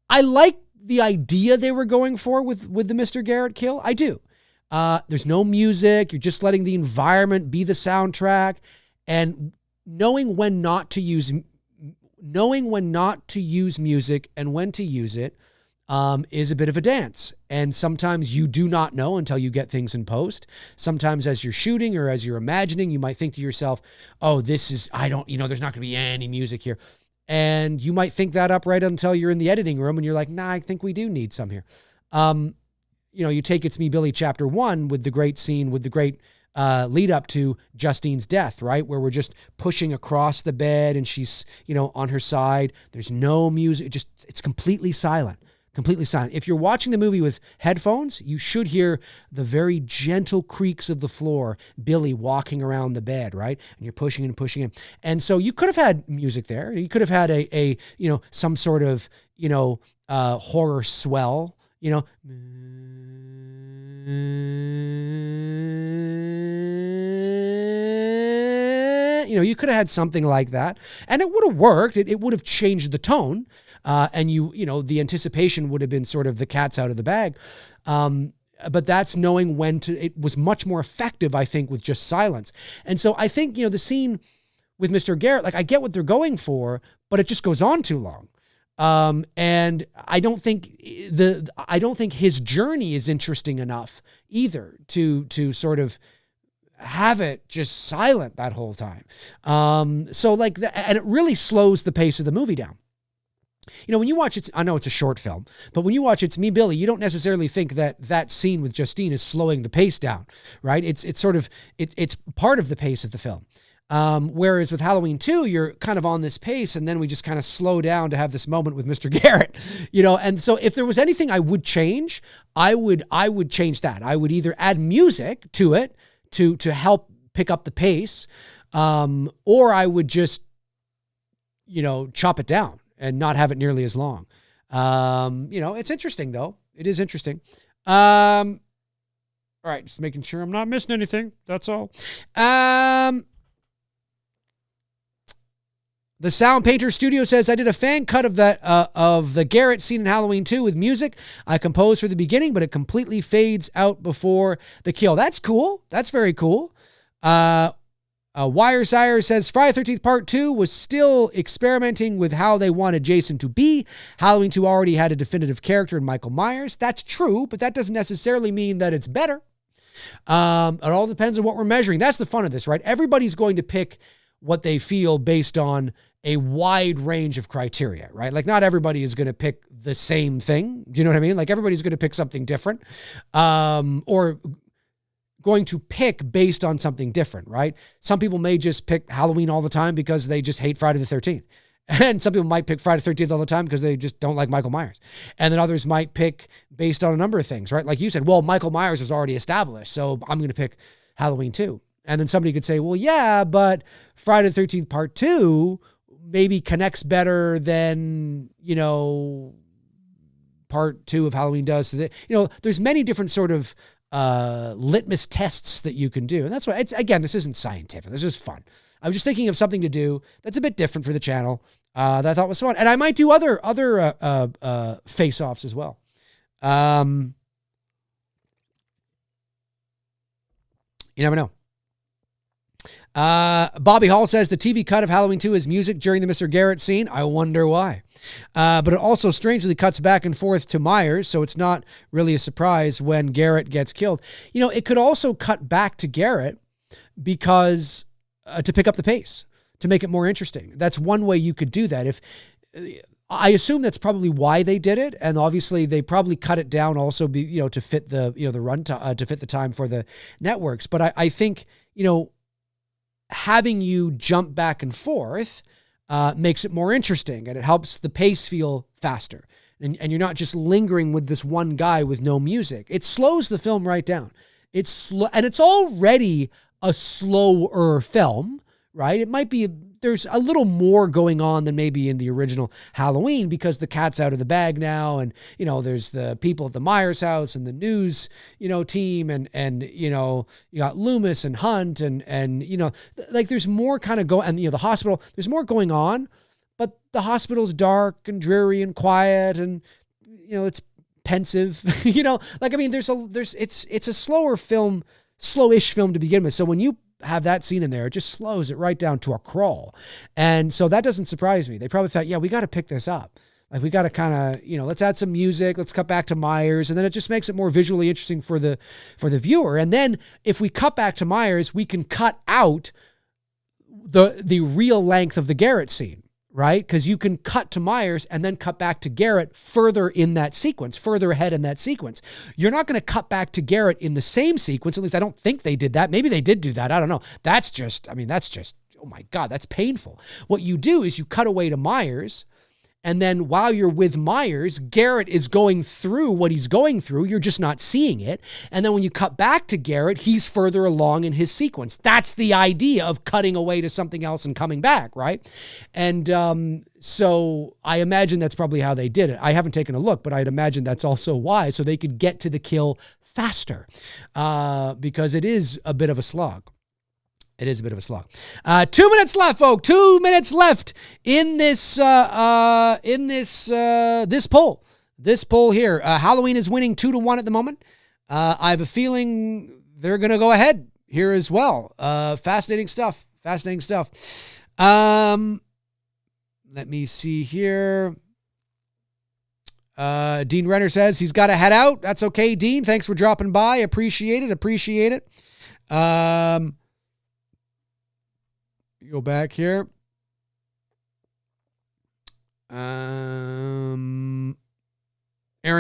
I like the idea they were going for with the Mr. Garrett kill. I do. There's no music. You're just letting the environment be the soundtrack. And knowing when not to use music and when to use it is a bit of a dance. And sometimes you do not know until you get things in post. Sometimes as you're shooting or as you're imagining, you might think to yourself, oh, there's not going to be any music here. And you might think that up right until you're in the editing room and you're like, nah, I think we do need some here. You take It's Me, Billy, Chapter 1 with the great scene, with the great lead up to Justine's death, right? Where we're just pushing across the bed and she's, on her side. There's no music. It's completely silent. Completely silent. If you're watching the movie with headphones, you should hear the very gentle creaks of the floor, Billy walking around the bed, right? And you're pushing and pushing him. And so you could have had music there. You could have had a some sort of, horror swell, you could have had something like that and it would have worked. It would have changed the tone. And the anticipation would have been sort of the cat's out of the bag. But that's knowing when to, it was much more effective, I think, with just silence. And so I think, the scene with Mr. Garrett, I get what they're going for, but it just goes on too long. And I don't think his journey is interesting enough either to sort of have it just silent that whole time. And it really slows the pace of the movie down. When you watch I know it's a short film, but when you watch It's Me, Billy, you don't necessarily think that scene with Justine is slowing the pace down, right? It's part of the pace of the film. Whereas with Halloween 2, you're kind of on this pace and then we just kind of slow down to have this moment with Mr. Garrett, and so if there was anything I would change, I would change that. I would either add music to it to help pick up the pace, or I would just, chop it down and not have it nearly as long. It's interesting though. It is interesting. All right. Just making sure I'm not missing anything. That's all. The Sound Painter Studio says, I did a fan cut of the Garrett scene in Halloween 2 with music. I composed for the beginning, but it completely fades out before the kill. That's cool. That's very cool. Wiresire says Friday the 13th Part 2 was still experimenting with how they wanted Jason to be. Halloween 2 already had a definitive character in Michael Myers. That's true, but that doesn't necessarily mean that it's better. It all depends on what we're measuring. That's the fun of this, right? Everybody's going to pick what they feel based on a wide range of criteria, right? Like not everybody is going to pick the same thing. Do you know what I mean? Like everybody's going to pick something different, or going to pick based on something different, right? Some people may just pick Halloween all the time because they just hate Friday the 13th. And some people might pick Friday the 13th all the time because they just don't like Michael Myers. And then others might pick based on a number of things, right? Like you said, well, Michael Myers was already established, so I'm going to pick Halloween 2. And then somebody could say, well, yeah, but Friday the 13th Part 2 maybe connects better than, Part 2 of Halloween does. There's many different sort of litmus tests that you can do. And that's why this isn't scientific. This is fun. I was just thinking of something to do that's a bit different for the channel that I thought was fun. And I might do other face-offs as well. You never know. Bobby Hall says the TV cut of Halloween 2 is music during the Mr. Garrett scene. I wonder why. But it also strangely cuts back and forth to Myers, so it's not really a surprise when Garrett gets killed. It could also cut back to Garrett because to pick up the pace, to make it more interesting. That's one way you could do that. I assume that's probably why they did it, and obviously they probably cut it down also to fit the the run to fit the time for the networks. But I think having you jump back and forth makes it more interesting, and it helps the pace feel faster. And you're not just lingering with this one guy with no music. It slows the film right down. It's slow, and it's already a slower film, right? It might be, there's a little more going on than maybe in the original Halloween because the cat's out of the bag now. And, there's the people at the Myers house and the news, team and you got Loomis and Hunt and like there's more kind of and the hospital, there's more going on, but the hospital's dark and dreary and quiet and, it's pensive, it's a slowish film to begin with. So when you have that scene in there, it just slows it right down to a crawl. And so that doesn't surprise me. They probably thought, we got to pick this up. Like we got to kind of, let's add some music, let's cut back to Myers. And then it just makes it more visually interesting for the viewer. And then if we cut back to Myers, we can cut out the real length of the Garrett scene, right? Because you can cut to Myers and then cut back to Garrett further in that sequence, further ahead in that sequence. You're not going to cut back to Garrett in the same sequence. At least I don't think they did that. Maybe they did do that. I don't know. That's just, oh my God, that's painful. What you do is you cut away to Myers, and then while you're with Myers, Garrett is going through what he's going through. You're just not seeing it. And then when you cut back to Garrett, he's further along in his sequence. That's the idea of cutting away to something else and coming back, right? And so I imagine that's probably how they did it. I haven't taken a look, but I'd imagine that's also why, so they could get to the kill faster because it is a bit of a slog. It is a bit of a slog. 2 minutes left, folks. 2 minutes left in this this poll. This poll here. Halloween is winning 2-1 at the moment. I have a feeling they're going to go ahead here as well. Fascinating stuff. Fascinating stuff. Let me see here. Dean Renner says he's got to head out. That's okay, Dean. Thanks for dropping by. Appreciate it. Go back here. Aaron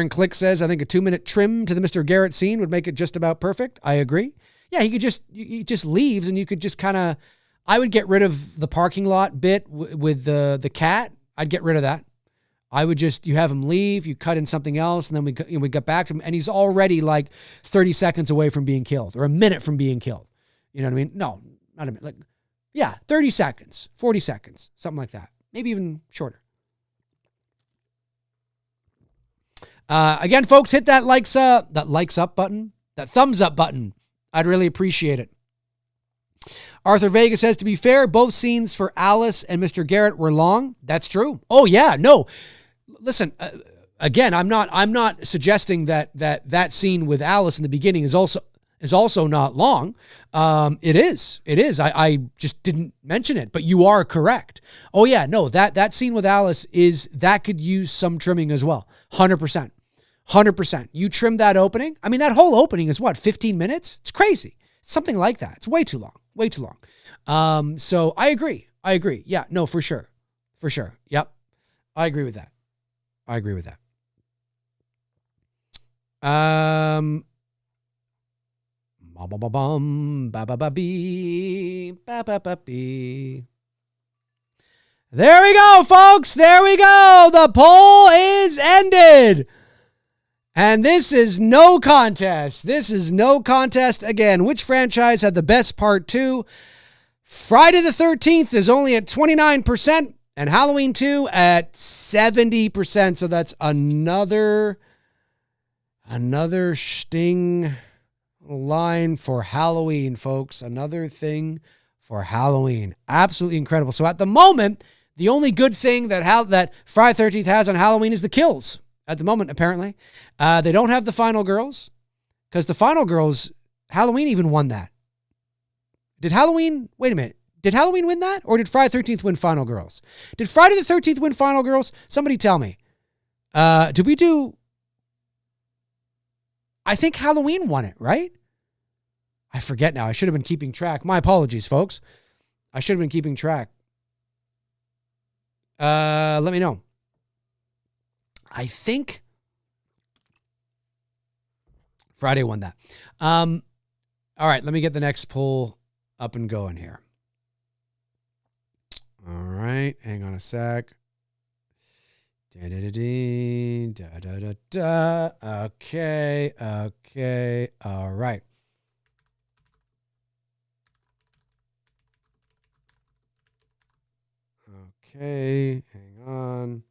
Click says, I think a 2-minute trim to the Mr. Garrett scene would make it just about perfect. I agree. Yeah, he just leaves and you could just kind of, I would get rid of the parking lot bit with the cat. I'd get rid of that. I would you have him leave, you cut in something else, and then we got back to him, and he's already like 30 seconds away from being killed, or a minute from being killed. You know what I mean? No, not a minute. 30 seconds, 40 seconds, something like that. Maybe even shorter. Again, folks, hit that likes up button, that thumbs up button. I'd really appreciate it. Arthur Vega says, to be fair, both scenes for Alice and Mr. Garrett were long. That's true. Oh yeah, no. Listen, again, I'm not suggesting that scene with Alice in the beginning is also is also not long. It is. I just didn't mention it, but you are correct. Oh yeah, no, that scene with Alice that could use some trimming as well. 100%. 100%. You trim that opening. I mean, that whole opening is what, 15 minutes? It's crazy. It's something like that. It's way too long. Way too long. So I agree. Yeah, no, for sure. For sure. Yep. I agree with that. There we go, folks. There we go. The poll is ended. And this is no contest. Again, which franchise had the best part 2? Friday the 13th is only at 29%, and Halloween 2 at 70%. So that's another sting line for Halloween, folks. Another thing for Halloween. Absolutely incredible. So at the moment, the only good thing that Friday the 13th has on Halloween is the kills. At the moment, apparently. They don't have the Final Girls, because the Final Girls, Halloween even won that. Wait a minute. Did Halloween win that? Or did Friday the 13th win Final Girls? Did Friday the 13th win Final Girls? Somebody tell me. Did we do... I think Halloween won it, right? I forget now. I should have been keeping track. My apologies, folks. I should have been keeping track. Let me know. I think Friday won that. All right, let me get the next poll up and going here. All right, hang on a sec. Okay, all right. Okay, hang on.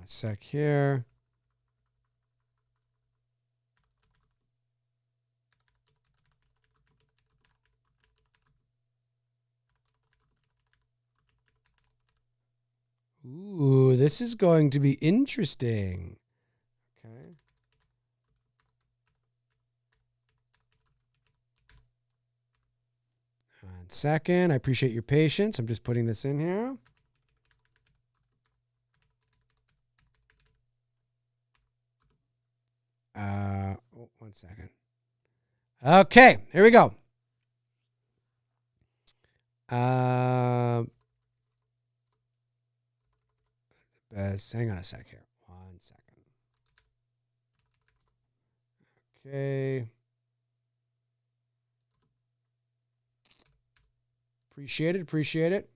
Sec here. Ooh, this is going to be interesting. Okay. 1 second. I appreciate your patience. I'm just putting this in here. Oh, 1 second. Okay, here we go. Hang on a sec here. 1 second. Okay. Appreciate it.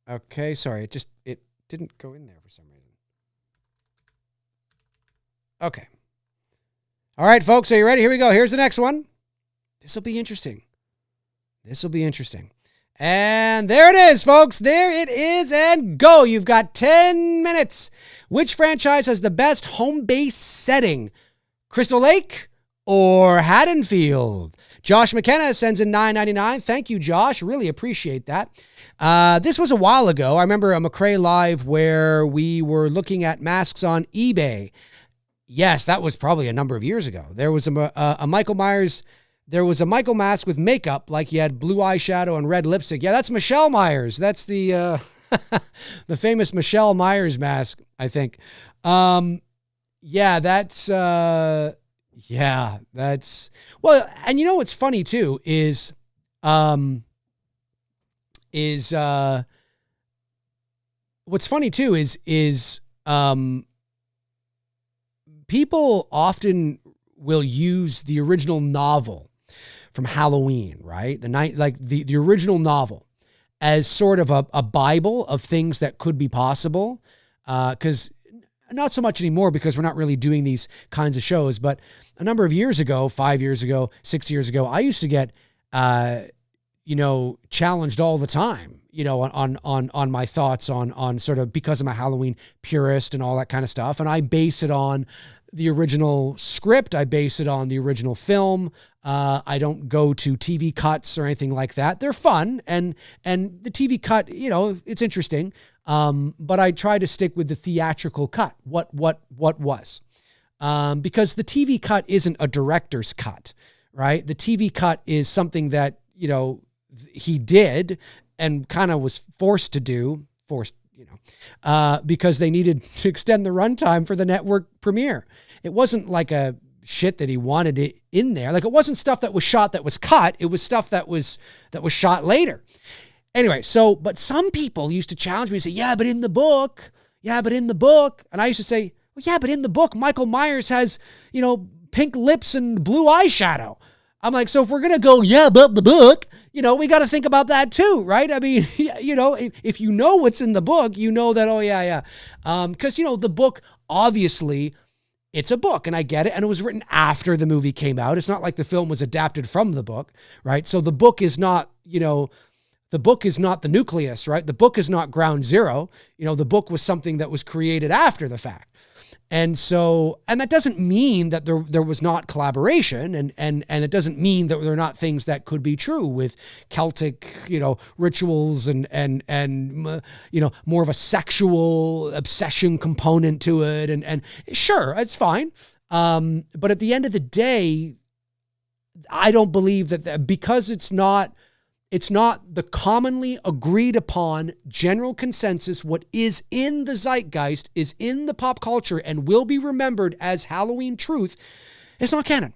Okay, sorry. It didn't go in there for some reason. Okay. All right, folks, are you ready? Here we go. Here's the next one. This will be interesting. And there it is, folks. There it is, and go. You've got 10 minutes. Which franchise has the best home base setting? Crystal Lake or Haddonfield? Josh McKenna sends in $9.99. Thank you, Josh. Really appreciate that. This was a while ago. I remember a McRae Live where we were looking at masks on eBay. Yes, that was probably a number of years ago. There was a Michael Myers. There was a Michael mask with makeup, like he had blue eyeshadow and red lipstick. Yeah, that's Michelle Myers. That's the the famous Michelle Myers mask, I think. That's well. And you know what's funny too is people often will use the original novel from Halloween, right? The original novel as sort of a Bible of things that could be possible. Because not so much anymore because we're not really doing these kinds of shows. But a number of years ago, 5 years ago, 6 years ago, I used to get, challenged all the time, on my thoughts on sort of, because I'm a Halloween purist and all that kind of stuff. And I base it on the original script. I base it on the original film. I don't go to TV cuts or anything like that. They're fun, and the TV cut, it's interesting. But I try to stick with the theatrical cut. What was, because the TV cut isn't a director's cut, right? The TV cut is something that, he did and kind of was forced to do, because they needed to extend the runtime for the network premiere. It wasn't like a shit that he wanted it in there. Like, it wasn't stuff that was shot that was cut. It was stuff that was shot later. Anyway, but some people used to challenge me and say, yeah, but in the book. And I used to say, well, yeah, but in the book, Michael Myers has, pink lips and blue eyeshadow. I'm like, so if we're going to go, yeah, but the book, we got to think about that too, right? I mean, if you know what's in the book, you know that, oh, yeah. Because, the book, obviously, it's a book, and I get it. And it was written after the movie came out. It's not like the film was adapted from the book, right? So the book is not, the book is not the nucleus, right? The book is not ground zero. The book was something that was created after the fact. And that doesn't mean that there was not collaboration, and it doesn't mean that there are not things that could be true with Celtic, rituals and more of a sexual obsession component to it. And sure, it's fine. But at the end of the day, I don't believe that because it's not the commonly agreed upon general consensus. What is in the zeitgeist is in the pop culture and will be remembered as Halloween truth. It's not canon.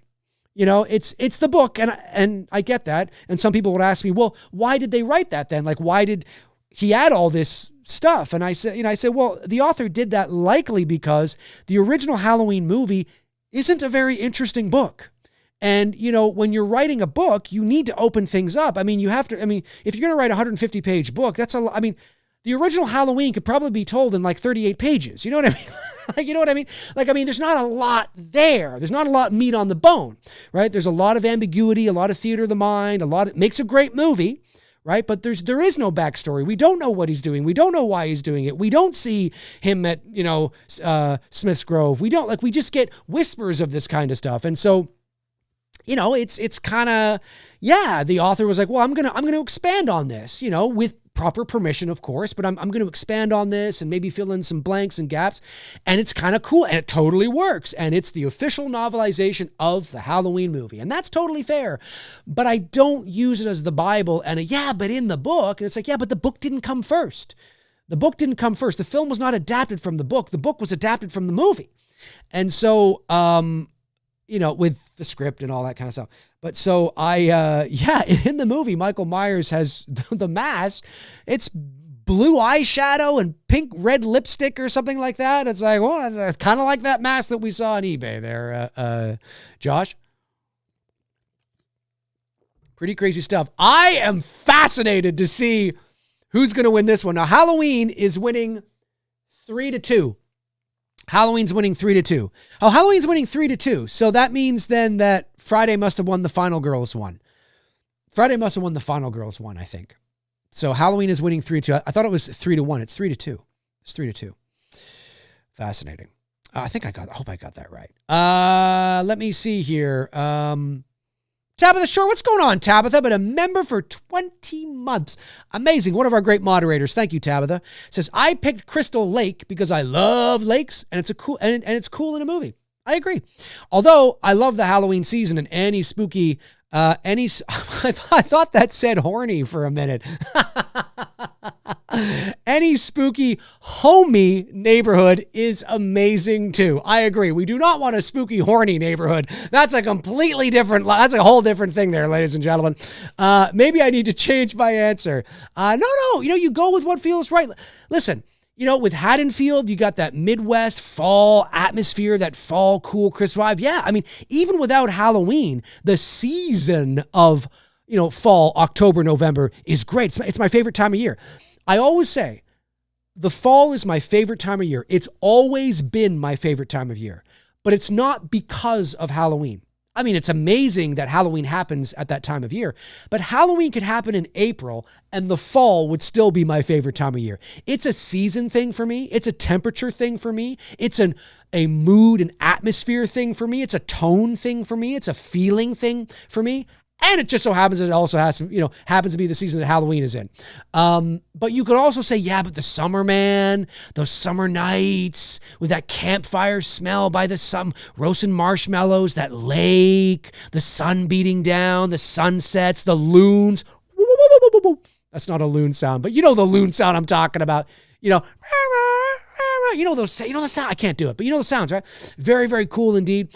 It's the book, and I get that. And some people would ask me, well, why did they write that then? Like, why did he add all this stuff? And I said, well, the author did that likely because the original Halloween movie isn't a very interesting book. And, when you're writing a book, you need to open things up. If you're going to write a 150-page book, the original Halloween could probably be told in like 38 pages. You know what I mean? There's not a lot there. There's not a lot of meat on the bone, right? There's a lot of ambiguity, a lot of theater of the mind, it makes a great movie, right? But there is no backstory. We don't know what he's doing. We don't know why he's doing it. We don't see him at, Smith's Grove. We just get whispers of this kind of stuff. And so, it's kind of, the author was like, well, I'm going to expand on this, with proper permission, of course, but I'm going to expand on this and maybe fill in some blanks and gaps. And it's kind of cool. And it totally works. And it's the official novelization of the Halloween movie. And that's totally fair. But I don't use it as the Bible and but in the book. And it's like, but the book didn't come first. The book didn't come first. The film was not adapted from the book. The book was adapted from the movie. And so, with the script and all that kind of stuff. But so in the movie, Michael Myers has the mask. It's blue eyeshadow and pink red lipstick or something like that. It's like, well, it's kind of like that mask that we saw on eBay there, Josh. Pretty crazy stuff. I am fascinated to see who's going to win this one. Now, Halloween is winning 3-2. Halloween's winning 3-2. Oh, Halloween's winning 3-2. So that means then that Friday must have won the Final Girls one. Friday must have won the Final Girls one, I think. So Halloween is winning 3-2. I thought it was 3-1. It's 3-2. It's 3-2. Fascinating. I hope I got that right. Let me see here. Tabitha Shore, what's going on, Tabitha? Been a member for 20 months. Amazing. One of our great moderators. Thank you, Tabitha. Says, I picked Crystal Lake because I love lakes and it's cool in a movie. I agree. Although I love the Halloween season and any spooky, I thought that said horny for a minute. Any spooky homey neighborhood is amazing too. I agree. We do not want a spooky horny neighborhood. That's a whole different thing there, ladies and gentlemen. Maybe I need to change my answer. No, you go with what feels right. Listen, with Haddonfield, you got that Midwest fall atmosphere, that fall cool, crisp vibe. Yeah, even without Halloween, the season of, fall, October, November is great. It's my favorite time of year. I always say the fall is my favorite time of year. It's always been my favorite time of year, but it's not because of Halloween. I mean, it's amazing that Halloween happens at that time of year, but Halloween could happen in April and the fall would still be my favorite time of year. It's a season thing for me. It's a temperature thing for me. It's a mood and atmosphere thing for me. It's a tone thing for me. It's a feeling thing for me. And it just so happens that it also happens to be the season that Halloween is in. But you could also say, yeah, but the summer, man, those summer nights with that campfire smell by the sun, roasting marshmallows, that lake, the sun beating down, the sunsets, the loons. That's not a loon sound, but you know the loon sound I'm talking about. You know the sound. I can't do it, but you know the sounds, right? Very, very cool indeed.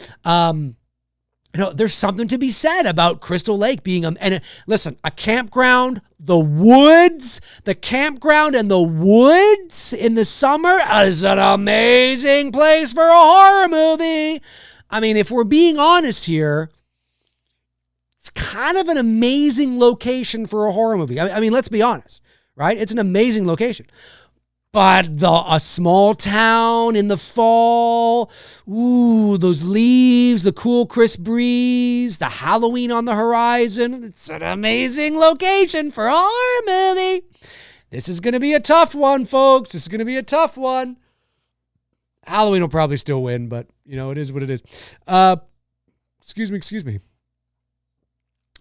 There's something to be said about Crystal Lake being a campground, the campground and the woods in the summer is an amazing place for a horror movie. I mean, if we're being honest here, it's kind of an amazing location for a horror movie. I mean, let's be honest, right? It's an amazing location. But a small town in the fall, ooh, those leaves, the cool, crisp breeze, the Halloween on the horizon. It's an amazing location for a horror movie. This is going to be a tough one, folks. This is going to be a tough one. Halloween will probably still win, but, it is what it is. Excuse me.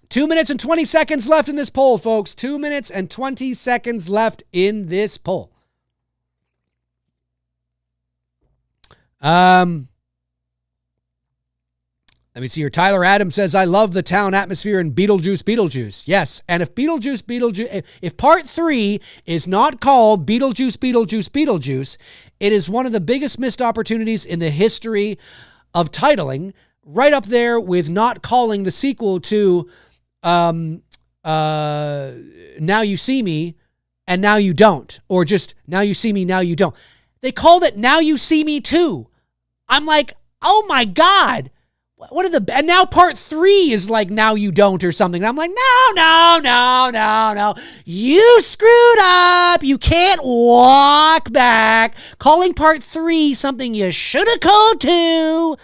2 minutes and 20 seconds left in this poll, folks. 2 minutes and 20 seconds left in this poll. Let me see here. Tyler Adams says, I love the town atmosphere in Beetlejuice. Yes. And if if part 3 is not called Beetlejuice, it is one of the biggest missed opportunities in the history of titling, right up there with not calling the sequel to, Now You See Me and Now You Don't, or just Now You See Me, Now You Don't. They called it Now You See Me Too. I'm like, oh my God. And now part 3 is like Now You Don't or something. And I'm like, no. You screwed up. You can't walk back. Calling part 3 something you should have called 2.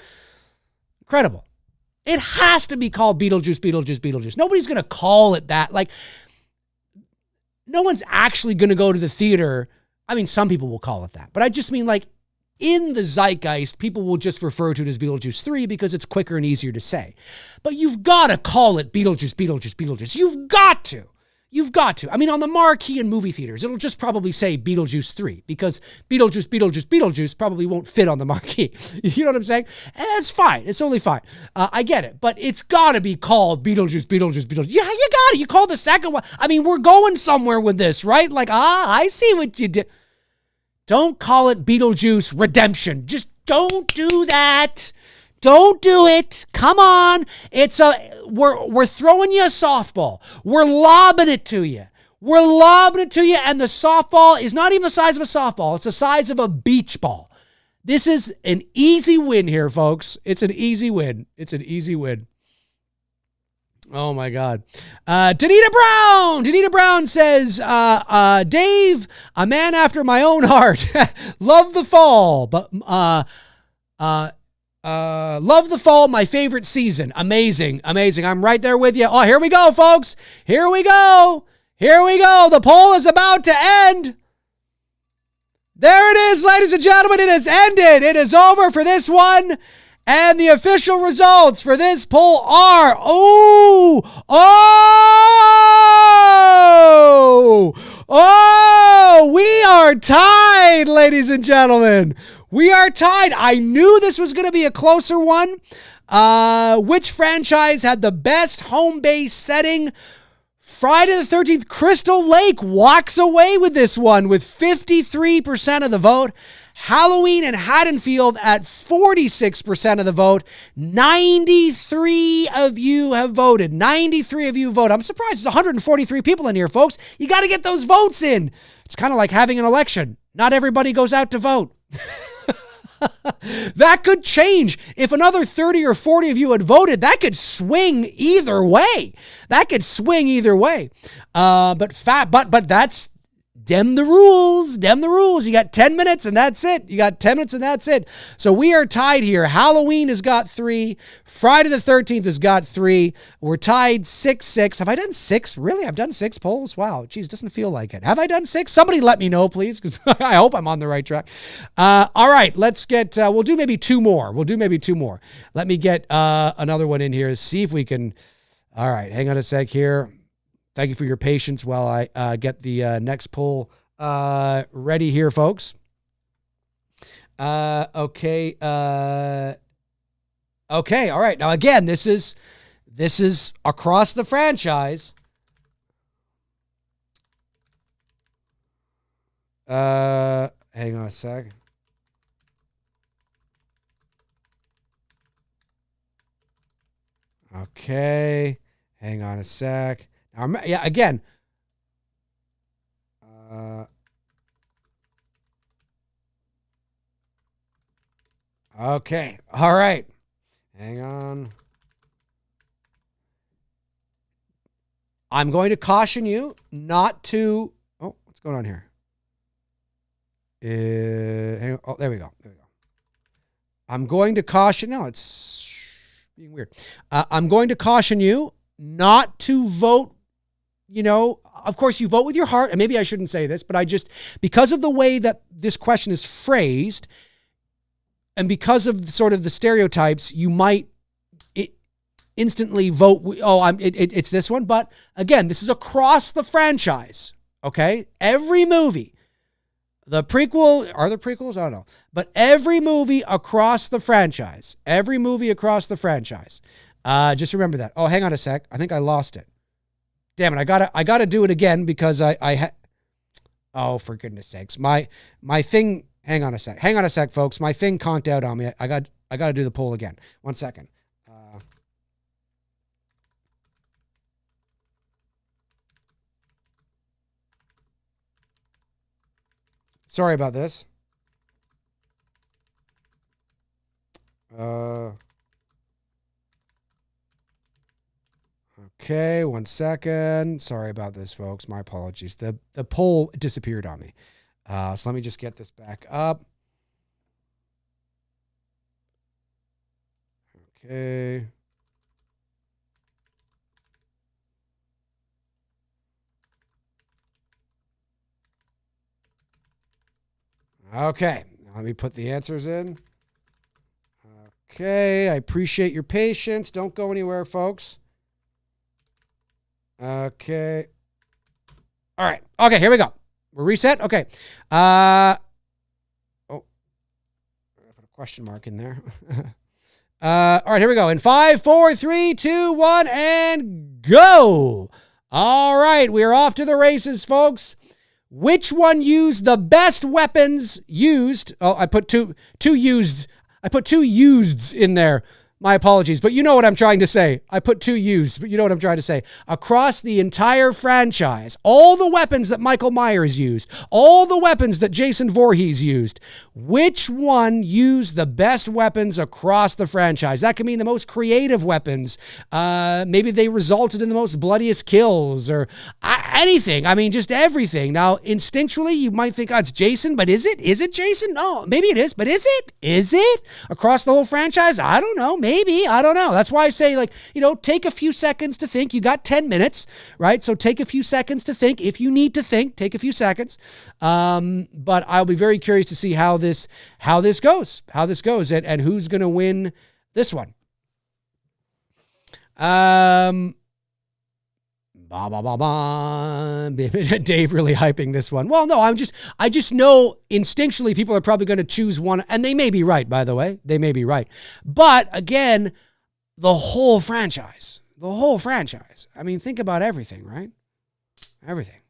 Incredible. It has to be called Beetlejuice. Nobody's going to call it that. Like, no one's actually going to go to the theater. I mean, some people will call it that, but I just mean like in the zeitgeist, people will just refer to it as Beetlejuice 3 because it's quicker and easier to say. But you've got to call it Beetlejuice. You've got to. I mean, on the marquee in movie theaters, it'll just probably say Beetlejuice 3 because Beetlejuice probably won't fit on the marquee. You know what I'm saying? And it's fine. It's only fine. I get it. But it's got to be called Beetlejuice. Yeah, you got it. You call the second one. I mean, we're going somewhere with this, right? Like, I see what you did. Don't call it Beetlejuice Redemption. Just don't do that. Don't do it. Come on. We're throwing you a softball. We're lobbing it to you. And the softball is not even the size of a softball. It's the size of a beach ball. This is an easy win here, folks. It's an easy win. Oh my God. Danita Brown says, Dave, a man after my own heart. Love the fall, but, love the fall, my favorite season. Amazing. I'm right there with you. Oh, here we go, folks. Here we go. The poll is about to end. There it is, ladies and gentlemen. It has ended. It is over for this one. And the official results for this poll are, we are tied, ladies and gentlemen. We are tied. I knew this was going to be a closer one. Which franchise had the best home base setting? Friday the 13th, Crystal Lake walks away with this one with 53% of the vote. Halloween and Haddonfield at 46% of the vote. 93 of you have voted. 93 of you vote. I'm surprised there's 143 people in here, folks. You got to get those votes in. It's kind of like having an election. Not everybody goes out to vote. That could change. If another 30 or 40 of you had voted, that could swing either way. But that's Dem the rules. Dem the rules. You got 10 minutes and that's it. You got 10 minutes and that's it. So we are tied here. Halloween has got 3. Friday the 13th has got 3. We're tied 6-6. Have I done 6? Really? I've done 6 polls? Wow. Geez, doesn't feel like it. Have I done 6? Somebody let me know, please, because I hope I'm on the right track. All right. Let's get, we'll do maybe 2 more. Let me get another one in here. See if we can. All right. Hang on a sec here. Thank you for your patience while I get the next poll ready here, folks. Okay. Okay. All right. Now, again, this is across the franchise. Hang on a sec. Okay. Hang on a sec. Yeah, again. Okay. All right. Hang on. I'm going to caution you not to. Oh, what's going on here? Hang on. Oh, there we go. I'm going to caution. No, it's being weird. I'm going to caution you not to vote. Of course, you vote with your heart, and maybe I shouldn't say this, but because of the way that this question is phrased, and because of sort of the stereotypes, you might instantly vote. It's this one. But again, this is across the franchise. Okay, every movie, the prequel, are there prequels? I don't know, but every movie across the franchise. Just remember that. Oh, hang on a sec. I think I lost it. Damn it, I gotta do it again because oh, for goodness sakes. My thing, hang on a sec, folks. My thing conked out on me. I gotta do the poll again. 1 second. Sorry about this. Okay, 1 second. Sorry about this, folks. My apologies. The poll disappeared on me. So let me just get this back up. Okay. Okay, let me put the answers in. Okay, I appreciate your patience. Don't go anywhere, folks. Okay. All right. Okay, here we go. We're reset. Okay. Oh, I put a question mark in there. All right, here we go. In 5, 4, 3, 2, 1, and go. All right, we are off to the races, folks. Which one used the best weapons used? Oh, I put two used. I put 2 useds in there. My apologies, but you know what I'm trying to say. I put 2 used, but you know what I'm trying to say. Across the entire franchise, all the weapons that Michael Myers used, all the weapons that Jason Voorhees used, which one used the best weapons across the franchise? That can mean the most creative weapons. Maybe they resulted in the most bloodiest kills or anything. I mean, just everything. Now, instinctually, you might think, oh, it's Jason, but is it? Is it Jason? No, maybe it is, but is it? Is it? Across the whole franchise? I don't know. Maybe. I don't know. That's why I say, take a few seconds to think. You got 10 minutes, right? So take a few seconds to think. If you need to think, take a few seconds. But I'll be very curious to see how this goes, and who's going to win this one. Dave really hyping this one. Well, no, I just know instinctually people are probably going to choose one, and they may be right, by the way. They may be right. But again, the whole franchise. I mean, think about everything, right? Everything.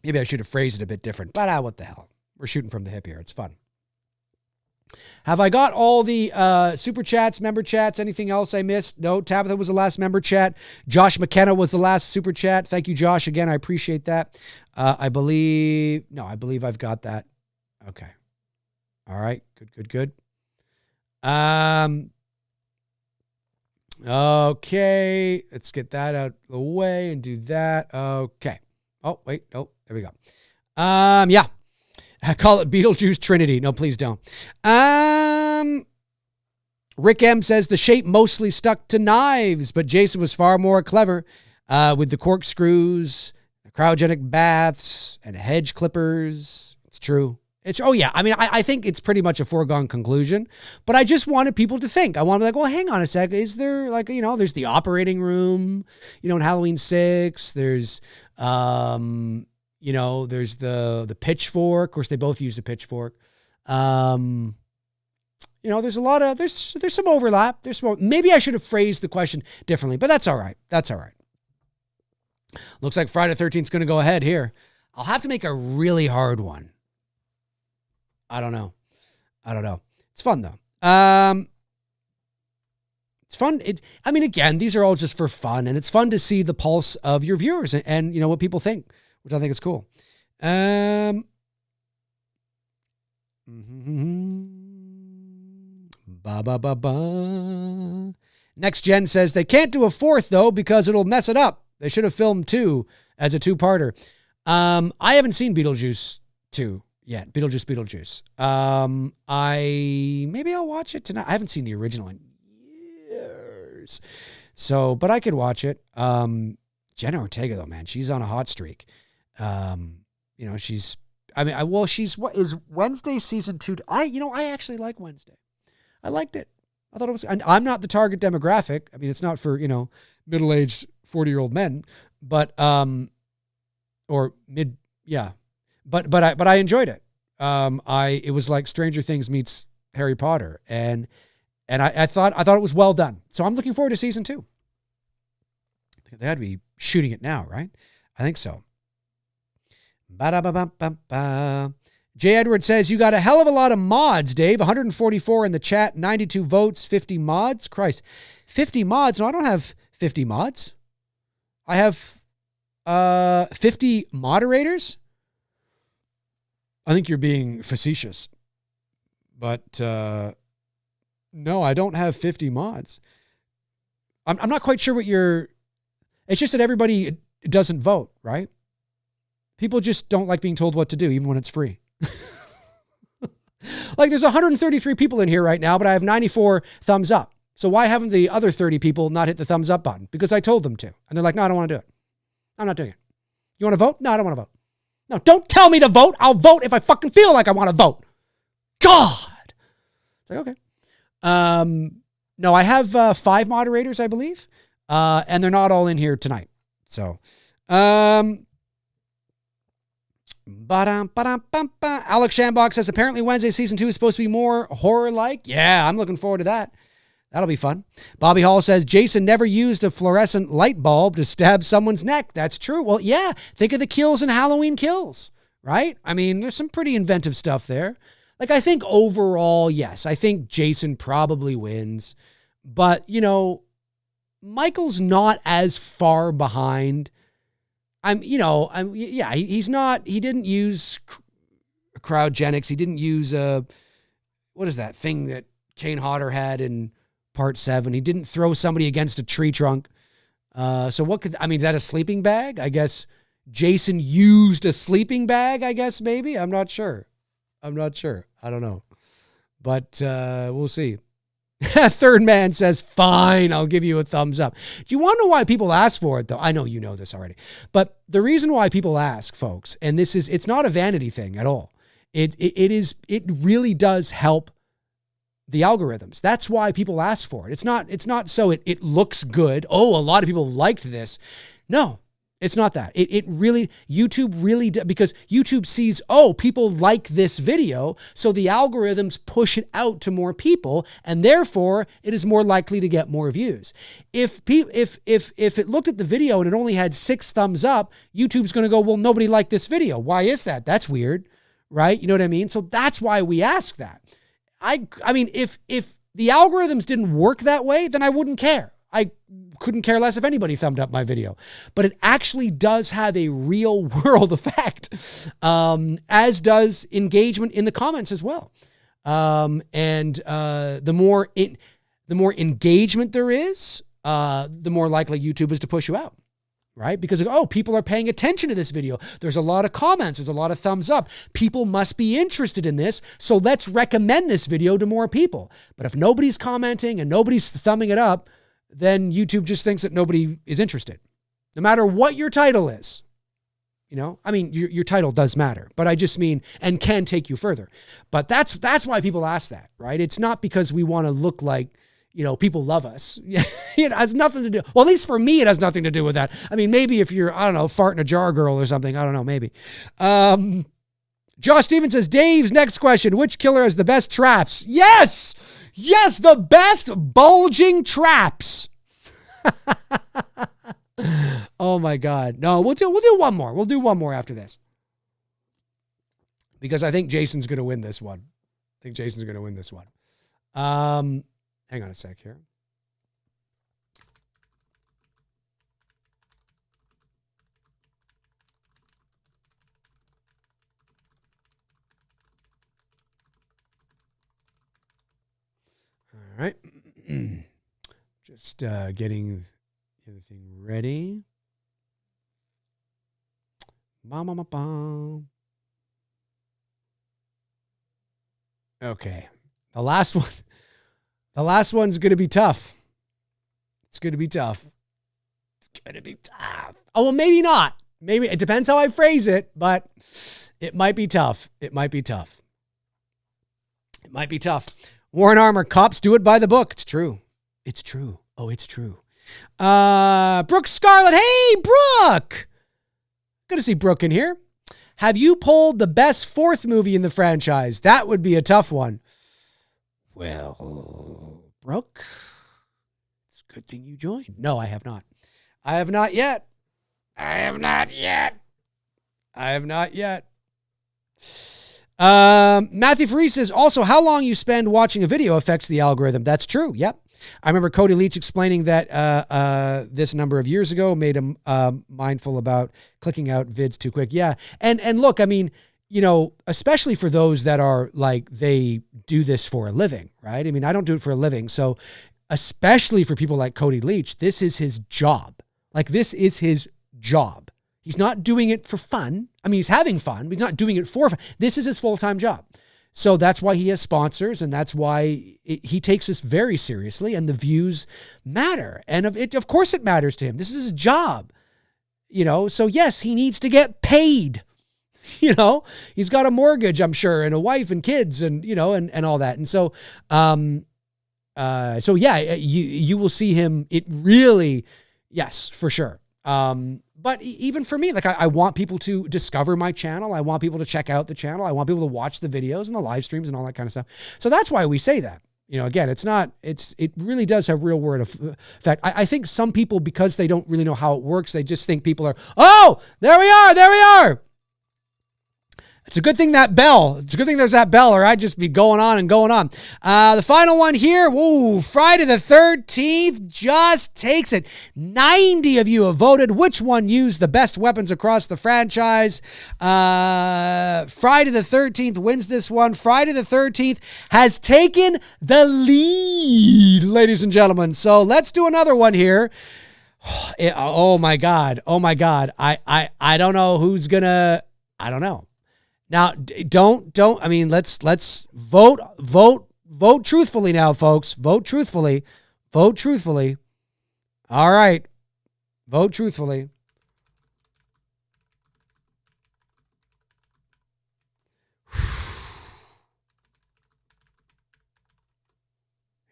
Maybe I should have phrased it a bit different, but what the hell? We're shooting from the hip here. It's fun. Have I got all the super chats, member chats, anything else I missed? No, Tabitha was the last member chat. Josh McKenna was the last super chat. Thank you, Josh. Again, I appreciate that. I believe I've got that. Okay. All right. Good. Okay. Let's get that out of the way and do that. Okay. Oh, wait. Oh, there we go. Yeah. I call it Beetlejuice Trinity. No, please don't. Rick M says the shape mostly stuck to knives, but Jason was far more clever with the corkscrews, cryogenic baths, and hedge clippers. It's true. Oh yeah. I mean, I think it's pretty much a foregone conclusion, but I just wanted people to think. I want to be like, well, hang on a sec. Is there like, there's the operating room, in Halloween 6, there's, there's the pitchfork. Of course, they both use the pitchfork. There's a lot of, there's some overlap. Maybe I should have phrased the question differently, but that's all right. That's all right. Looks like Friday the 13th is going to go ahead here. I'll have to make a really hard one. I don't know. It's fun though. It's fun. Again, these are all just for fun, and it's fun to see the pulse of your viewers and what people think, which I think is cool. Next Gen says they can't do a 4th though because it'll mess it up. They should have filmed 2 as a 2-parter. I haven't seen Beetlejuice 2 yet. Beetlejuice. Maybe I'll watch it tonight. I haven't seen the original in years. So, but I could watch it. Jenna Ortega though, man, she's on a hot streak. She's Wednesday season 2. I actually like Wednesday. I liked it. I thought it was, and I'm not the target demographic. I mean, it's not for, middle-aged 40-year-old men, but, or mid, yeah. But I enjoyed it. It was like Stranger Things meets Harry Potter, and I thought it was well done. So I'm looking forward to season 2. They had to be shooting it now, right? I think so. Ba-da-ba-ba-ba-ba. Jay Edward says, you got a hell of a lot of mods, Dave. 144 in the chat, 92 votes, 50 mods. Christ, 50 mods? No, I don't have 50 mods. I have 50 moderators. I think you're being facetious. But no, I don't have 50 mods. I'm not quite sure what you're... It's just that everybody doesn't vote, right? People just don't like being told what to do, even when it's free. Like there's 133 people in here right now, but I have 94 thumbs up. So why haven't the other 30 people not hit the thumbs up button? Because I told them to. And they're like, no, I don't want to do it. I'm not doing it. You want to vote? No, I don't want to vote. No, don't tell me to vote. I'll vote if I fucking feel like I want to vote. God. It's like, okay. No, I have 5 moderators, I believe. And they're not all in here tonight. So, Alex Shambach says, apparently Wednesday season 2 is supposed to be more horror-like. Yeah, I'm looking forward to that. That'll be fun. Bobby Hall says, Jason never used a fluorescent light bulb to stab someone's neck. That's true. Well, yeah, think of the kills in Halloween Kills, right? I mean, there's some pretty inventive stuff there. Like, I think overall, yes, I think Jason probably wins. But, Michael's not as far behind. He's not, he didn't use cryogenics. He didn't use, what is that thing that Kane Hodder had in part 7? He didn't throw somebody against a tree trunk. So is that a sleeping bag? I guess Jason used a sleeping bag, I guess, maybe. I'm not sure. I don't know. But we'll see. Third Man says, fine, I'll give you a thumbs up. Do you want to know why people ask for it, though? I know you know this already. But the reason why people ask, folks, and it's not a vanity thing at all. It really does help the algorithms. That's why people ask for it. It's not so it looks good. Oh, a lot of people liked this. No, it's not that. YouTube really does, because YouTube sees, oh, people like this video, so the algorithms push it out to more people, and therefore it is more likely to get more views. If it looked at the video and it only had 6 thumbs up, YouTube's going to go, well, nobody liked this video. Why is that? That's weird, right? You know what I mean? So that's why we ask that. I mean, if the algorithms didn't work that way, then I wouldn't care. I couldn't care less if anybody thumbed up my video. But it actually does have a real world effect, as does engagement in the comments as well. The more engagement there is, the more likely YouTube is to push you out, right? Because, oh, people are paying attention to this video. There's a lot of comments. There's a lot of thumbs up. People must be interested in this. So let's recommend this video to more people. But if nobody's commenting and nobody's thumbing it up, then YouTube just thinks that nobody is interested. No matter what your title is. You know, I mean, your title does matter, but I just mean, and can take you further. But that's why people ask that, right? It's not because we want to look like, you know, people love us. It has nothing to do. Well, at least for me, it has nothing to do with that. I mean, maybe if you're, I don't know, fart in a jar girl or something. I don't know, maybe. Josh Stevens says, Dave's next question. Which killer has the best traps? Yes! Yes, the best bulging traps. Oh my God. No, we'll do one more. We'll do one more after this. Because I think Jason's going to win this one. Hang on a sec here. All right. Just getting everything ready. Okay. The last one's going to be tough. It's going to be tough. Oh, well, maybe not. Maybe it depends how I phrase it, but it might be tough. Warren Armour, cops do it by the book. It's true. Oh, it's true. Brooke Scarlett. Hey, Brooke. Good to see Brooke in here. Have you polled the best fourth movie in the franchise? That would be a tough one. Well, Brooke, it's a good thing you joined. No, I have not. I have not yet. Matthew Faree says, also, how long you spend watching a video affects the algorithm. That's true. Yep. I remember Cody Leach explaining that this number of years ago made him mindful about clicking out vids too quick. Yeah. And look, I mean, you know, especially for those that are like, they do this for a living, right? I mean, I don't do it for a living. So especially for people like Cody Leach, this is his job. Like, this is his job. He's not doing it for fun. I mean, he's having fun, but he's not doing it for fun. This is his full-time job. So that's why he has sponsors, and that's why he takes this very seriously, and the views matter. And of course it matters to him. This is his job, you know? So yes, he needs to get paid, you know? He's got a mortgage, I'm sure, and a wife and kids and, you know, and all that. And so, yeah, you will see him, it really, yes, for sure. But even for me, like I want people to discover my channel. I want people to check out the channel. I want people to watch the videos and the live streams and all that kind of stuff. So that's why we say that. You know, again, it really does have real world effect. I think some people, because they don't really know how it works, they just think people are, oh, there we are. It's a good thing there's that bell, or I'd just be going on and going on. The final one here, Friday the 13th just takes it. 90 of you have voted. Which one used the best weapons across the franchise? Friday the 13th wins this one. Friday the 13th has taken the lead, ladies and gentlemen. So let's do another one here. Oh my God. I don't know who's gonna, I don't know. Now, I mean, let's vote truthfully now, folks. Vote truthfully. All right. Vote truthfully.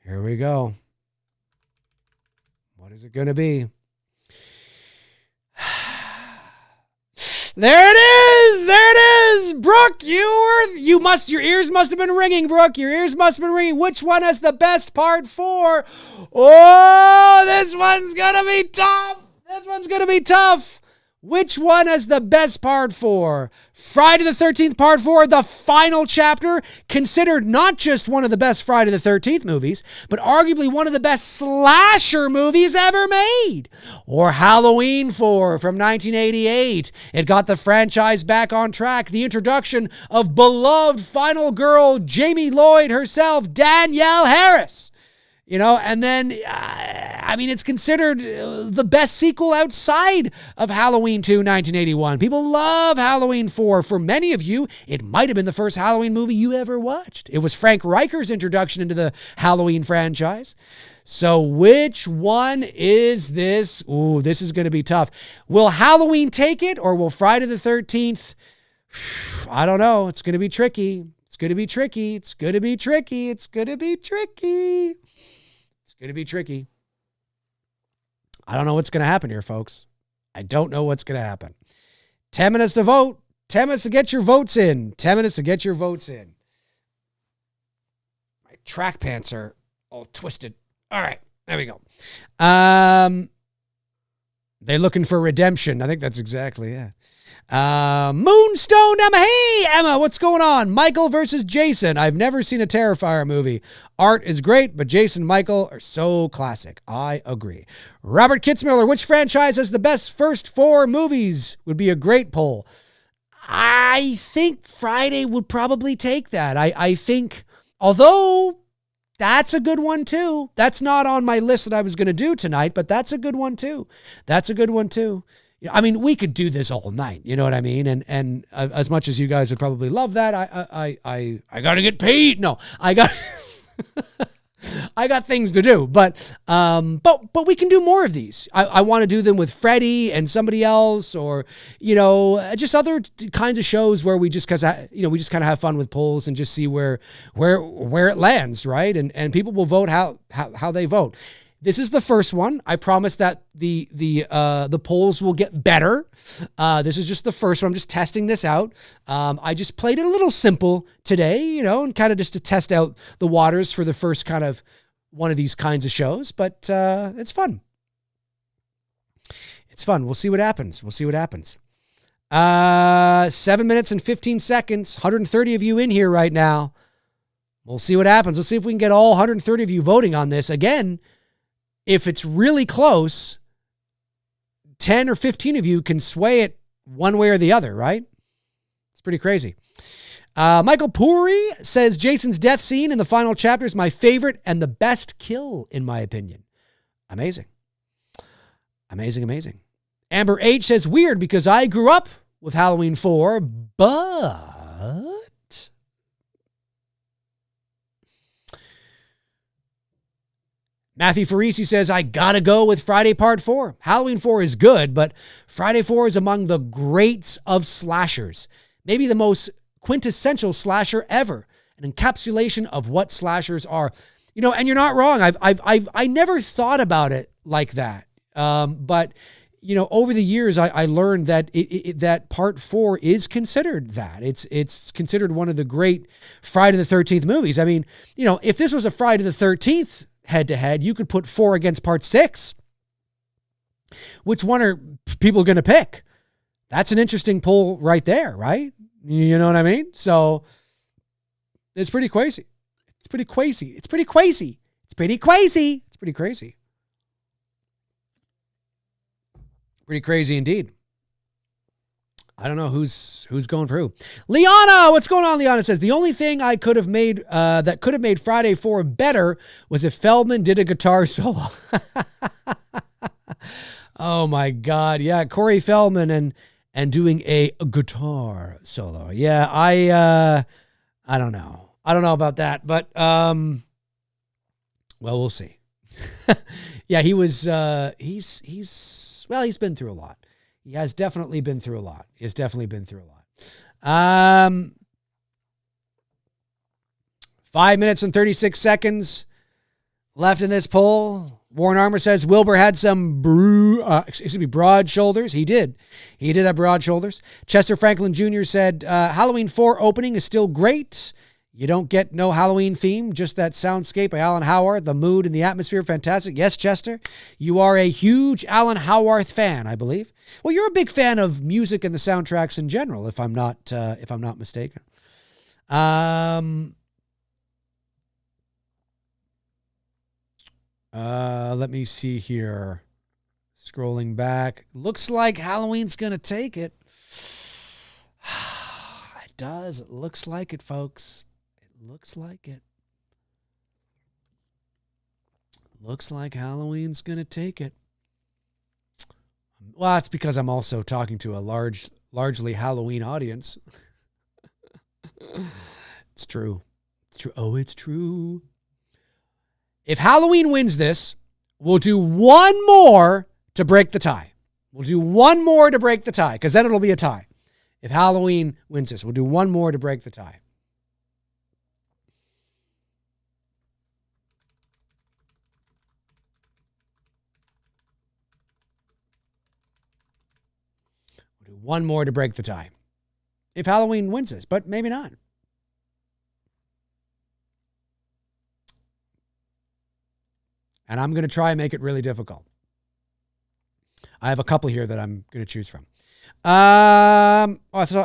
Here we go. What is it going to be? There it is. Brooke, your ears must have been ringing, Brooke. Your ears must have been ringing. Which one has the best part 4? Oh, this one's going to be tough. Which one has the best part 4? Friday the 13th part 4, the final chapter, considered not just one of the best Friday the 13th movies, but arguably one of the best slasher movies ever made. Or Halloween 4 from 1988. It got the franchise back on track. The introduction of beloved final girl Jamie Lloyd herself, Danielle Harris. And then, it's considered the best sequel outside of Halloween 2, 1981. People love Halloween 4. For many of you, it might have been the first Halloween movie you ever watched. It was Frank Riker's introduction into the Halloween franchise. So which one is this? Ooh, this is going to be tough. Will Halloween take it, or will Friday the 13th? I don't know. It's going to be tricky. It's going to be tricky. It's going to be tricky. It's going to be tricky. It's going to be tricky. I don't know what's going to happen here, folks. I don't know what's going to happen. 10 minutes to vote. 10 minutes to get your votes in. 10 minutes to get your votes in. My track pants are all twisted. All right, there we go. They're looking for redemption. I think that's exactly it. Moonstone Emma. Hey, Emma, what's going on? Michael versus Jason. I've never seen a Terrifier movie. Art is great, but Jason and Michael are so classic. I agree. Robert Kitzmiller, which franchise has the best first 4 movies? Would be a great poll. I think Friday would probably take that. I think, although that's a good one too. That's not on my list that I was going to do tonight, but that's a good one too. That's a good one too. We could do this all night. You know what I mean? And as much as you guys would probably love that, I got to get paid. No, I got things to do, but we can do more of these. I want to do them with Freddie and somebody else, or, just other kinds of shows where we just, we just kind of have fun with polls and just see where it lands. Right. And people will vote how they vote. This is the first one. I promise that the polls will get better. This is just the first one. I'm just testing this out. I just played it a little simple today, and kind of just to test out the waters for the first kind of one of these kinds of shows. But it's fun. It's fun. We'll see what happens. 7 minutes and 15 seconds. 130 of you in here right now. We'll see what happens. Let's see if we can get all 130 of you voting on this. Again, if it's really close, 10 or 15 of you can sway it one way or the other, right? It's pretty crazy. Michael Puri says Jason's death scene in the final chapter is my favorite and the best kill, in my opinion. Amazing. Amazing. Amber H says weird because I grew up with Halloween 4, but... Matthew Farisi says, I gotta go with Friday Part 4. Halloween 4 is good, but Friday 4 is among the greats of slashers. Maybe the most quintessential slasher ever. An encapsulation of what slashers are. And you're not wrong. I never thought about it like that. But over the years, I learned that that Part 4 is considered that. It's considered one of the great Friday the 13th movies. If this was a Friday the 13th head-to-head, you could put 4 against Part 6. Which one are people going to pick? That's an interesting poll right there, right? You know what I mean? So it's pretty crazy. Pretty crazy indeed. I don't know who's going for who. Liana, what's going on? Liana says the only thing I could have made that could have made Friday 4 better was if Feldman did a guitar solo. Oh my God, yeah, Corey Feldman and doing a guitar solo. Yeah, I don't know. I don't know about that, but well, we'll see. Yeah, he was. He's been through a lot. He has definitely been through a lot. 5 minutes and 36 seconds left in this poll. Warren Armour says Wilbur had some broad shoulders. He did. He did have broad shoulders. Chester Franklin Jr. said Halloween 4 opening is still great. You don't get no Halloween theme, just that soundscape by Alan Howarth. The mood and the atmosphere, fantastic. Yes, Chester, you are a huge Alan Howarth fan, I believe. Well, you're a big fan of music and the soundtracks in general, if I'm not mistaken. Let me see here. Scrolling back, looks like Halloween's gonna take it. It does. It looks like it, folks. Looks like it. Looks like Halloween's going to take it. Well, it's because I'm also talking to a largely Halloween audience. It's true. It's true. Oh, it's true. If Halloween wins this, we'll do one more to break the tie. We'll do one more to break the tie, because then it'll be a tie. If Halloween wins this, we'll do one more to break the tie. We'll do one more to break the tie. If Halloween wins this, but maybe not. And I'm going to try and make it really difficult. I have a couple here that I'm going to choose from. I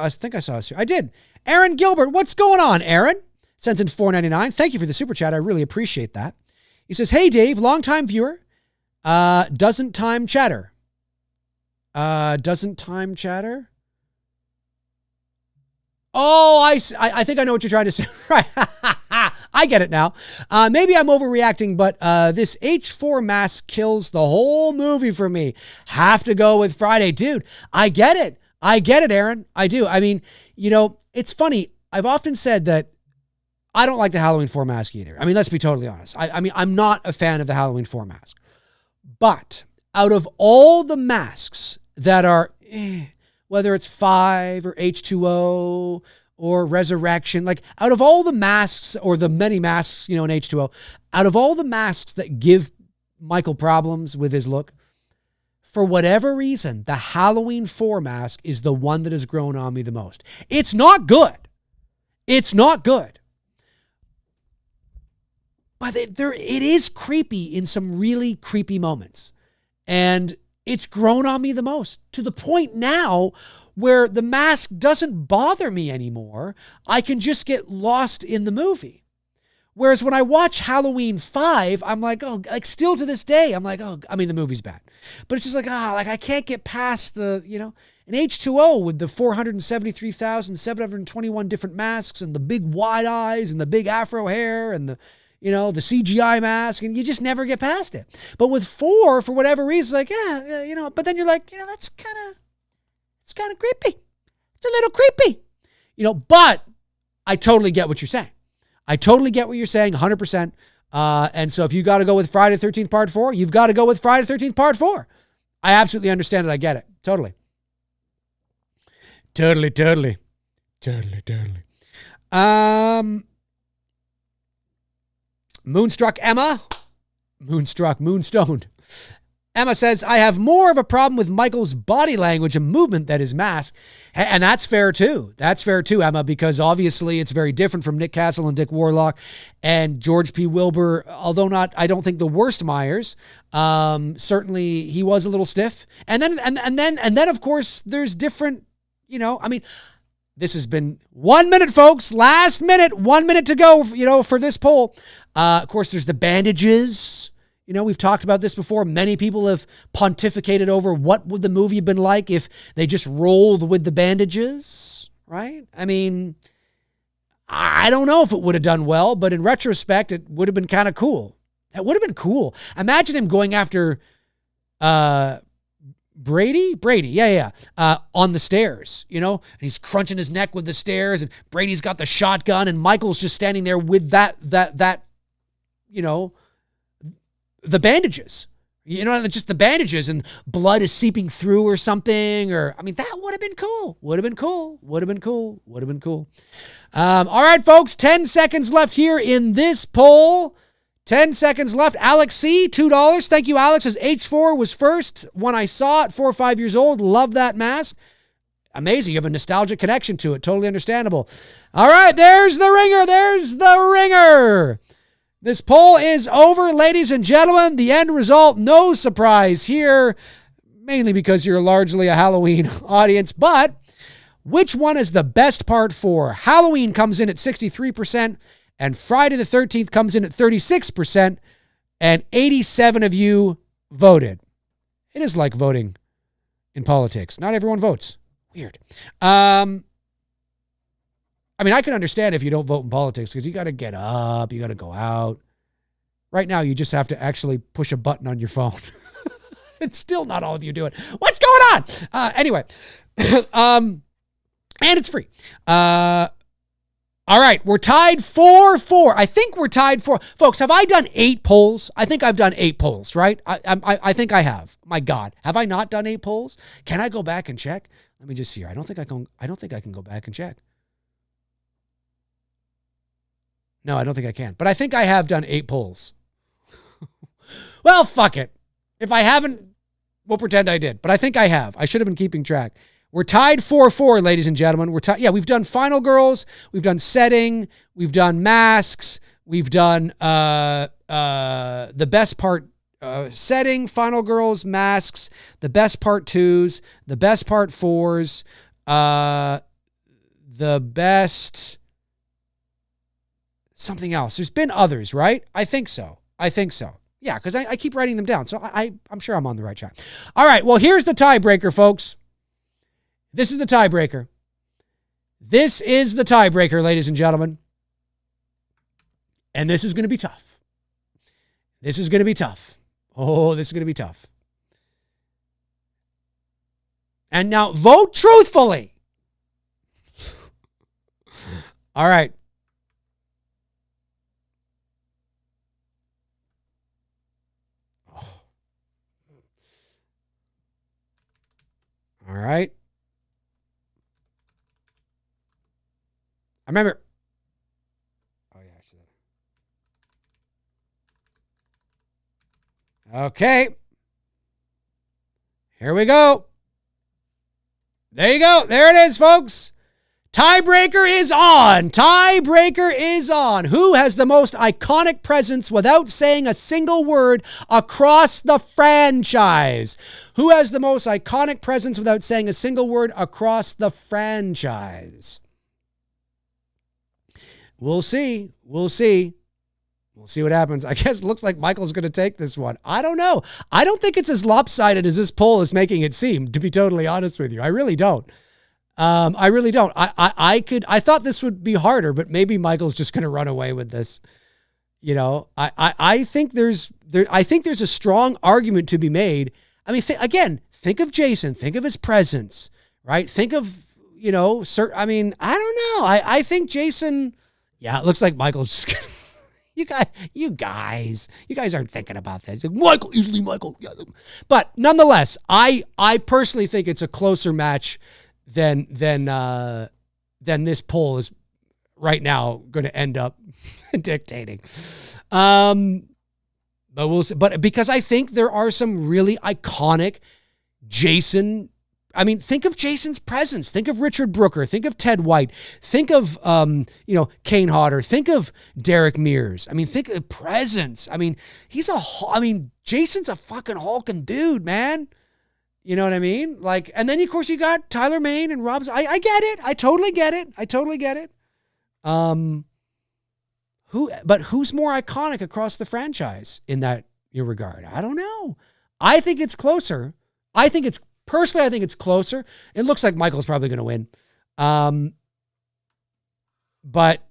think I saw this here. I did. Aaron Gilbert, what's going on, Aaron? Sends in $4.99. Thank you for the super chat. I really appreciate that. He says, hey, Dave, longtime viewer. Doesn't time chatter. Doesn't time chatter? Oh, I think I know what you're trying to say. Right. I get it now. Maybe I'm overreacting, but this H4 mask kills the whole movie for me. Have to go with Friday. Dude, I get it. I get it, Aaron. I do. I mean, you know, it's funny. I've often said that I don't like the Halloween 4 mask either. I mean, let's be totally honest. I mean, I'm not a fan of the Halloween 4 mask. But out of all the masks that are, whether it's 5 or H2O or Resurrection, like out of all the masks or the many masks, you know, in H2O, out of all the masks that give Michael problems with his look, for whatever reason, the Halloween 4 mask is the one that has grown on me the most. It's not good. It's not good. But it is creepy in some really creepy moments. And it's grown on me the most, to the point now where the mask doesn't bother me anymore. I can just get lost in the movie. Whereas when I watch Halloween 5, I'm like, oh, like still to this day, I'm like, oh, I mean, the movie's bad. But it's just like, like I can't get past the, you know, an H2O with the 473,721 different masks and the big wide eyes and the big afro hair and the, you know, the CGI mask, and you just never get past it. But with 4, for whatever reason, like, yeah, you know, but then you're like, you know, it's kind of creepy. It's a little creepy, you know, but I totally get what you're saying. I totally get what you're saying, 100%. And so if you got to go with Friday the 13th Part 4, you've got to go with Friday the 13th Part 4. I absolutely understand it. I get it. Totally. Moonstruck Emma. Moonstoned. Emma says, I have more of a problem with Michael's body language and movement than his mask. And that's fair too. That's fair too, Emma, because obviously it's very different from Nick Castle and Dick Warlock and George P. Wilbur, although not, I don't think the worst Myers. Certainly he was a little stiff. And then of course there's different, you know, I mean, this has been 1 minute, folks. Last minute, 1 minute to go, you know, for this poll. Of course, there's the bandages. You know, we've talked about this before. Many people have pontificated over what would the movie have been like if they just rolled with the bandages, right? I mean, I don't know if it would have done well, but in retrospect, it would have been kind of cool. It would have been cool. Imagine him going after Brady, yeah, on the stairs, you know, and he's crunching his neck with the stairs, and Brady's got the shotgun, and Michael's just standing there with that, you know, the bandages, you know, just the bandages, and blood is seeping through or something, or, I mean, that would have been cool. All right, folks, 10 seconds left here in this poll. 10 seconds left. Alex C., $2. Thank you, Alex. Says H4 was first when I saw it, 4 or 5 years old. Love that mask. Amazing. You have a nostalgic connection to it. Totally understandable. All right, there's the ringer. This poll is over, ladies and gentlemen. The end result, no surprise here, mainly because you're largely a Halloween audience. But which one is the best Part 4? Halloween comes in at 63%, and Friday the 13th comes in at 36%, and 87 of you voted. It is like voting in politics. Not everyone votes. Weird. I mean, I can understand if you don't vote in politics because you got to get up, you got to go out, Right now, you just have to actually push a button on your phone. And still not all of you do it. What's going on? Anyway, and it's free. All right, we're tied 4-4. I think we're tied 4. Folks, have I done 8 polls? I think I've done 8 polls, right? I think I have. My God, have I not done 8 polls? Can I go back and check? Let me just see here. I don't think I can go back and check. No, I don't think I can. But I think I have done 8 polls. Well, fuck it. If I haven't, we'll pretend I did. But I think I have. I should have been keeping track. We're tied 4-4, ladies and gentlemen. Yeah, we've done Final Girls. We've done Setting. We've done Masks. We've done the best part Setting, Final Girls, Masks, the best part 2s, the best part 4s, the best something else. There's been others, right? I think so. Yeah, because I keep writing them down. So I'm sure I'm on the right track. All right, well, here's the tiebreaker, folks. This is the tiebreaker. This is the tiebreaker, ladies and gentlemen. And this is going to be tough. This is going to be tough. Oh, this is going to be tough. And now vote truthfully. All right. All right. I remember. Oh, yeah. Okay. Here we go. There you go. There it is, folks. Tiebreaker is on. Tiebreaker is on. Who has the most iconic presence without saying a single word across the franchise? Who has the most iconic presence without saying a single word across the franchise? We'll see. We'll see. We'll see what happens. I guess it looks like Michael's going to take this one. I don't know. I don't think it's as lopsided as this poll is making it seem, to be totally honest with you. I really don't. I really don't. I thought this would be harder, but maybe Michael's just going to run away with this. You know, I think there's a strong argument to be made. I mean, think of Jason, think of his presence, right? Think of, I don't know. I think Jason, yeah, it looks like Michael's just going to, you guys aren't thinking about this. Michael, usually Michael. Yeah. But nonetheless, I personally think it's a closer match than this poll is right now going to end up dictating. But we'll see. But because I think there are some really iconic Jason. I mean, think of Jason's presence. Think of Richard Brooker. Think of Ted White. Think of Kane Hodder. Think of Derek Mears. I mean, think of presence. I mean, Jason's a fucking hulking dude, man. You know what I mean? Like, and then of course you got Tyler Mane and Rob. I get it. I totally get it. Who's more iconic across the franchise in that regard? I don't know. I think it's closer. I think it's closer. It looks like Michael's probably going to win. But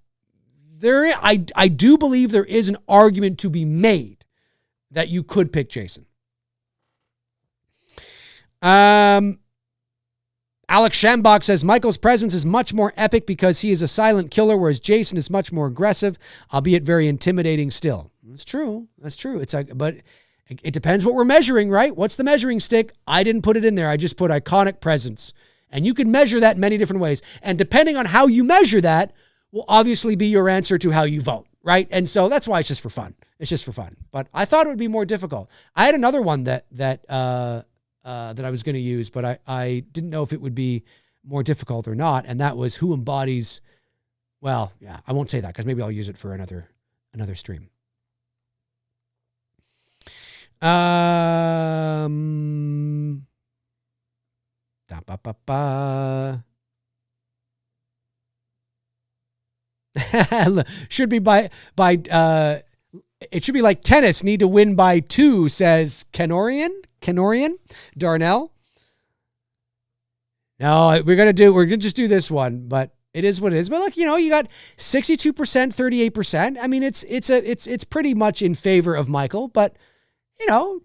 I do believe there is an argument to be made that you could pick Jason. Alex Shambach says Michael's presence is much more epic because he is a silent killer, whereas Jason is much more aggressive, albeit very intimidating still. That's true. But it depends what we're measuring, right? What's the measuring stick? I didn't put it in there. I just put iconic presence. And you can measure that in many different ways. And depending on how you measure that will obviously be your answer to how you vote, right? And so that's why it's just for fun. It's just for fun. But I thought it would be more difficult. I had another one that I was going to use, but I didn't know if it would be more difficult or not. And that was who embodies, well, yeah, I won't say that because maybe I'll use it for another stream. Should be by it should be like tennis, need to win by 2, says Kenorian Darnell. No, we're gonna just do this one, but It is what it is. But look, you got 62%, 38%. I mean, it's pretty much in favor of Michael, but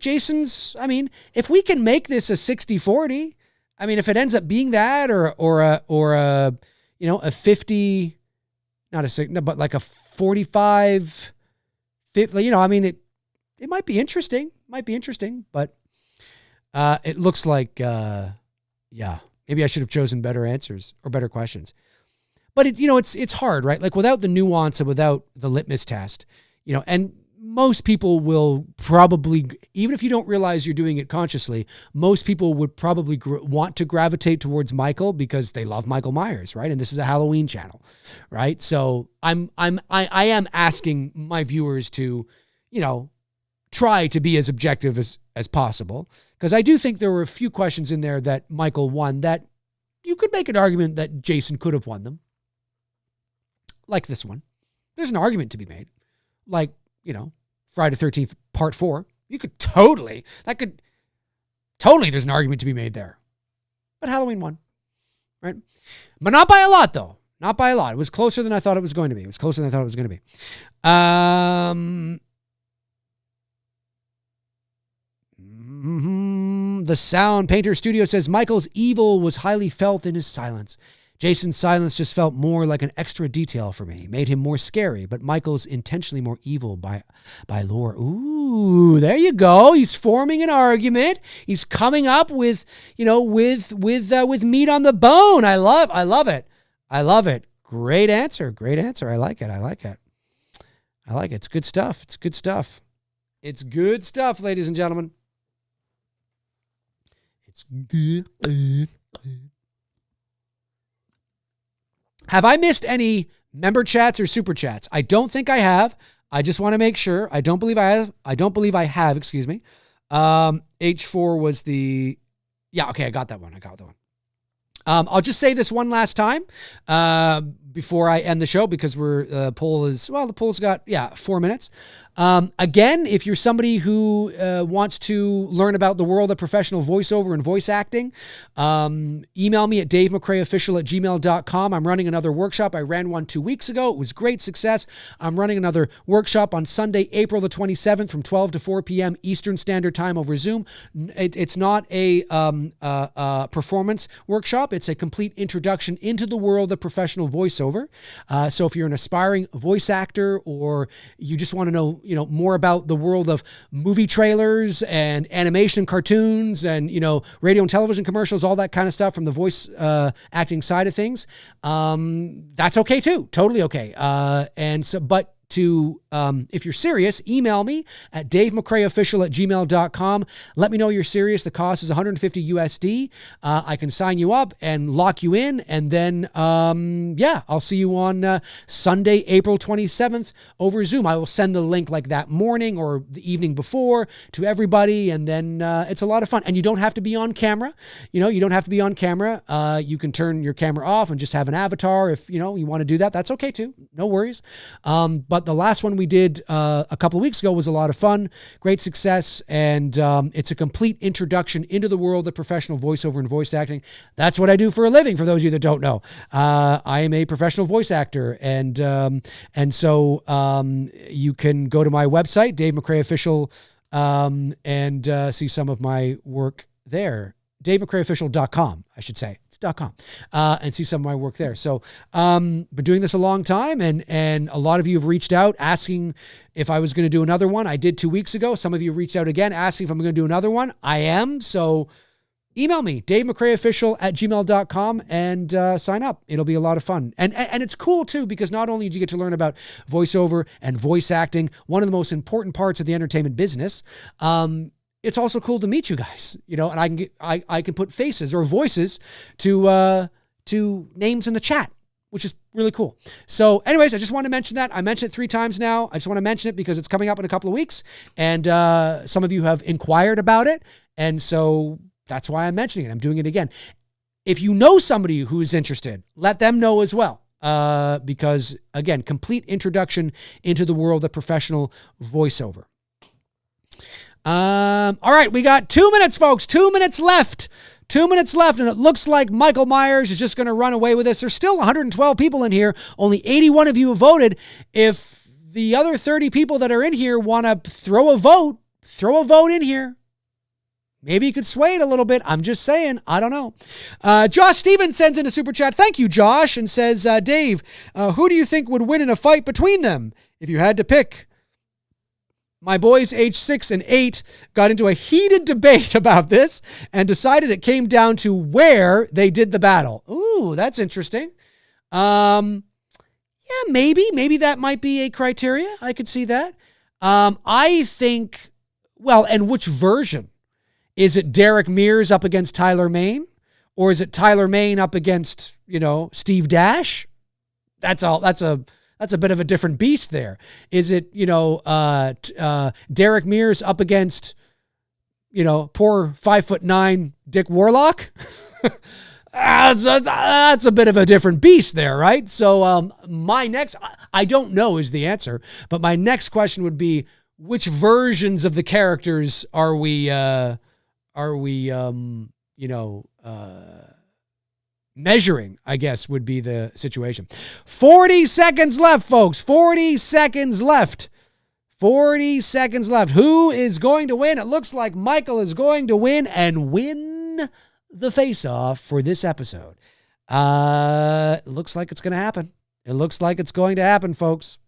Jason's, I mean, if we can make this a 60-40, I mean, if it ends up being that or a 50, not a 6, but like a 45, 50, I mean, it might be interesting. But it looks like, maybe I should have chosen better answers or better questions. But it's hard, right? Like without the nuance and without the litmus test, and most people will probably, even if you don't realize you're doing it consciously, most people would probably want to gravitate towards Michael because they love Michael Myers, right? And this is a Halloween channel, right? So I am asking my viewers to, try to be as objective as possible, because I do think there were a few questions in there that Michael won that you could make an argument that Jason could have won them. Like this one. There's an argument to be made. Like, Friday the 13th, part 4. There's an argument to be made there. But Halloween won, right? But not by a lot, though. Not by a lot. It was closer than I thought it was going to be. The Sound Painter Studio says Michael's evil was highly felt in his silence. Jason's silence just felt more like an extra detail for me. Made him more scary, but Michael's intentionally more evil by lore. Ooh, there you go. He's forming an argument. He's coming up with meat on the bone. I love it. Great answer. I like it. It's good stuff. It's good stuff, ladies and gentlemen. It's good. Have I missed any member chats or super chats? I don't think I have. I just want to make sure. I don't believe I have, excuse me. H4 was the... Yeah, okay, I got that one. I'll just say this one last time before I end the show, because the poll's got 4 minutes. Again, if you're somebody who wants to learn about the world of professional voiceover and voice acting, email me at davemcraeofficial@gmail.com. I'm running another workshop. I ran one 2 weeks ago. It was great success. I'm running another workshop on Sunday, April the 27th from 12 to 4 p.m. Eastern Standard Time over Zoom. It's not a performance workshop. It's a complete introduction into the world of professional voiceover. So if you're an aspiring voice actor, or you just want to know, more about the world of movie trailers and animation and cartoons and, radio and television commercials, all that kind of stuff from the voice acting side of things, that's okay too. Totally okay. If you're serious, email me at davemcraeofficial@gmail.com. Let me know you're serious. The cost is $150 USD. I can sign you up and lock you in. And then, I'll see you on Sunday, April 27th over Zoom. I will send the link like that morning or the evening before to everybody. And then it's a lot of fun. And you don't have to be on camera. You don't have to be on camera. You can turn your camera off and just have an avatar. If, you want to do that, that's okay too. No worries. But the last one we did a couple of weeks ago was a lot of fun, great success, and it's a complete introduction into the world of professional voiceover and voice acting. That's what I do for a living, for those of you that don't know. I am a professional voice actor, and so you can go to my website, Dave McRae Official, and see some of my work there. DaveMcRaeOfficial.com, I should say. It's .com. And see some of my work there. So, been doing this a long time, and a lot of you have reached out asking if I was going to do another one. I did 2 weeks ago. Some of you reached out again asking if I'm going to do another one. I am. So email me, DaveMcRaeOfficial@gmail.com, and sign up. It'll be a lot of fun. And it's cool too, because not only do you get to learn about voiceover and voice acting, one of the most important parts of the entertainment business, it's also cool to meet you guys, and I can put faces or voices to names in the chat, which is really cool. So anyways, I just want to mention that. I mentioned it 3 times now. I just want to mention it because it's coming up in a couple of weeks, and some of you have inquired about it. And so that's why I'm mentioning it. I'm doing it again. If you know somebody who is interested, let them know as well. Because again, complete introduction into the world of professional voiceover. All right, we got 2 minutes, folks. 2 minutes left 2 minutes left, and it looks like Michael Myers is just going to run away with this. There's still 112 people in here. Only 81 of you have voted. If the other 30 people that are in here want to throw a vote in here. Maybe you could sway it a little bit. I'm just saying. I don't know. Josh Stevens sends in a super chat. Thank you, Josh, and says, Dave, who do you think would win in a fight between them if you had to pick? My boys, age 6 and 8, got into a heated debate about this and decided it came down to where they did the battle. Ooh, that's interesting. Yeah, maybe that might be a criteria. I could see that. I think, well, and which version? Is it Derek Mears up against Tyler Mane? Or is it Tyler Mane up against, Steve Dash? That's a bit of a different beast there. Is it, Derek Mears up against, poor 5'9" Dick Warlock? That's a bit of a different beast there, right? So my next, I don't know is the answer, but my next question would be, which versions of the characters are we measuring, I guess, would be the situation. 40 seconds left, folks. 40 seconds left. 40 seconds left. Who is going to win? It looks like Michael is going to win and win the face-off for this episode. It looks like it's going to happen. It looks like it's going to happen, folks.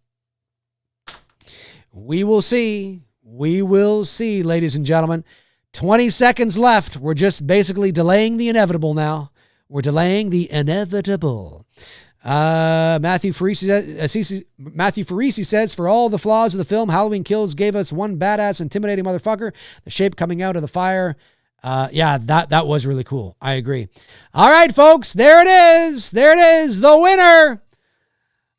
We will see. We will see, ladies and gentlemen. 20 seconds left. We're just basically delaying the inevitable now. We're delaying the inevitable. Matthew Farisi says, for all the flaws of the film, Halloween Kills gave us one badass, intimidating motherfucker. The shape coming out of the fire. Yeah, that was really cool. I agree. All right, folks, there it is. There it is. The winner.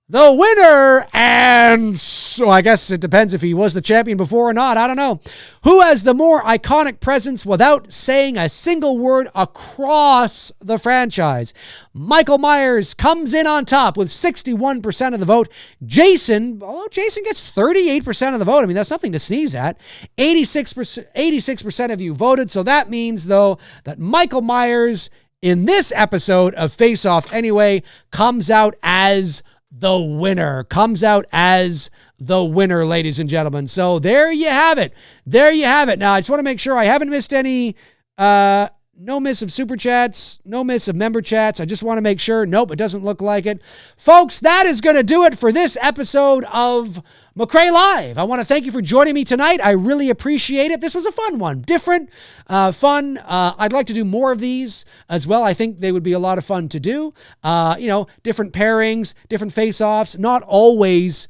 The winner, and so I guess it depends if he was the champion before or not. I don't know. Who has the more iconic presence without saying a single word across the franchise? Michael Myers comes in on top with 61% of the vote. Jason gets 38% of the vote. I mean, that's nothing to sneeze at. 86% of you voted. So that means, though, that Michael Myers in this episode of Face Off Anyway comes out as the winner. Comes out as the winner, ladies and gentlemen. So there you have it. There you have it. Now, I just want to make sure I haven't missed any, no miss of super chats, no miss of member chats. I just want to make sure. Nope, it doesn't look like it. Folks, that is going to do it for this episode of McRae Live. I want to thank you for joining me tonight. I really appreciate it. This was a fun one. Different, fun. I'd like to do more of these as well. I think they would be a lot of fun to do. Different pairings, different face-offs, not always,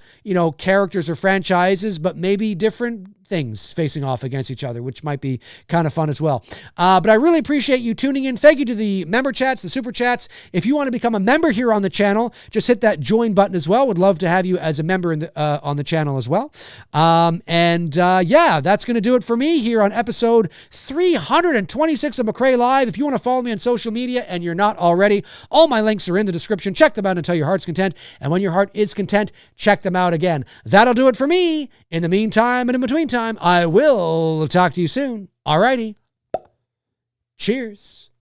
characters or franchises, but maybe different things facing off against each other, which might be kind of fun as well. But I really appreciate you tuning in. Thank you to the member chats, the super chats. If you want to become a member here on the channel, just hit that join button as well. Would love to have you as a member on the channel as well. That's going to do it for me here on episode 326 of McRae Live. If you want to follow me on social media and you're not already, all my links are in the description. Check them out until your heart's content. And when your heart is content, check them out again. That'll do it for me. In the meantime and in between time, I will talk to you soon. Alrighty. Cheers.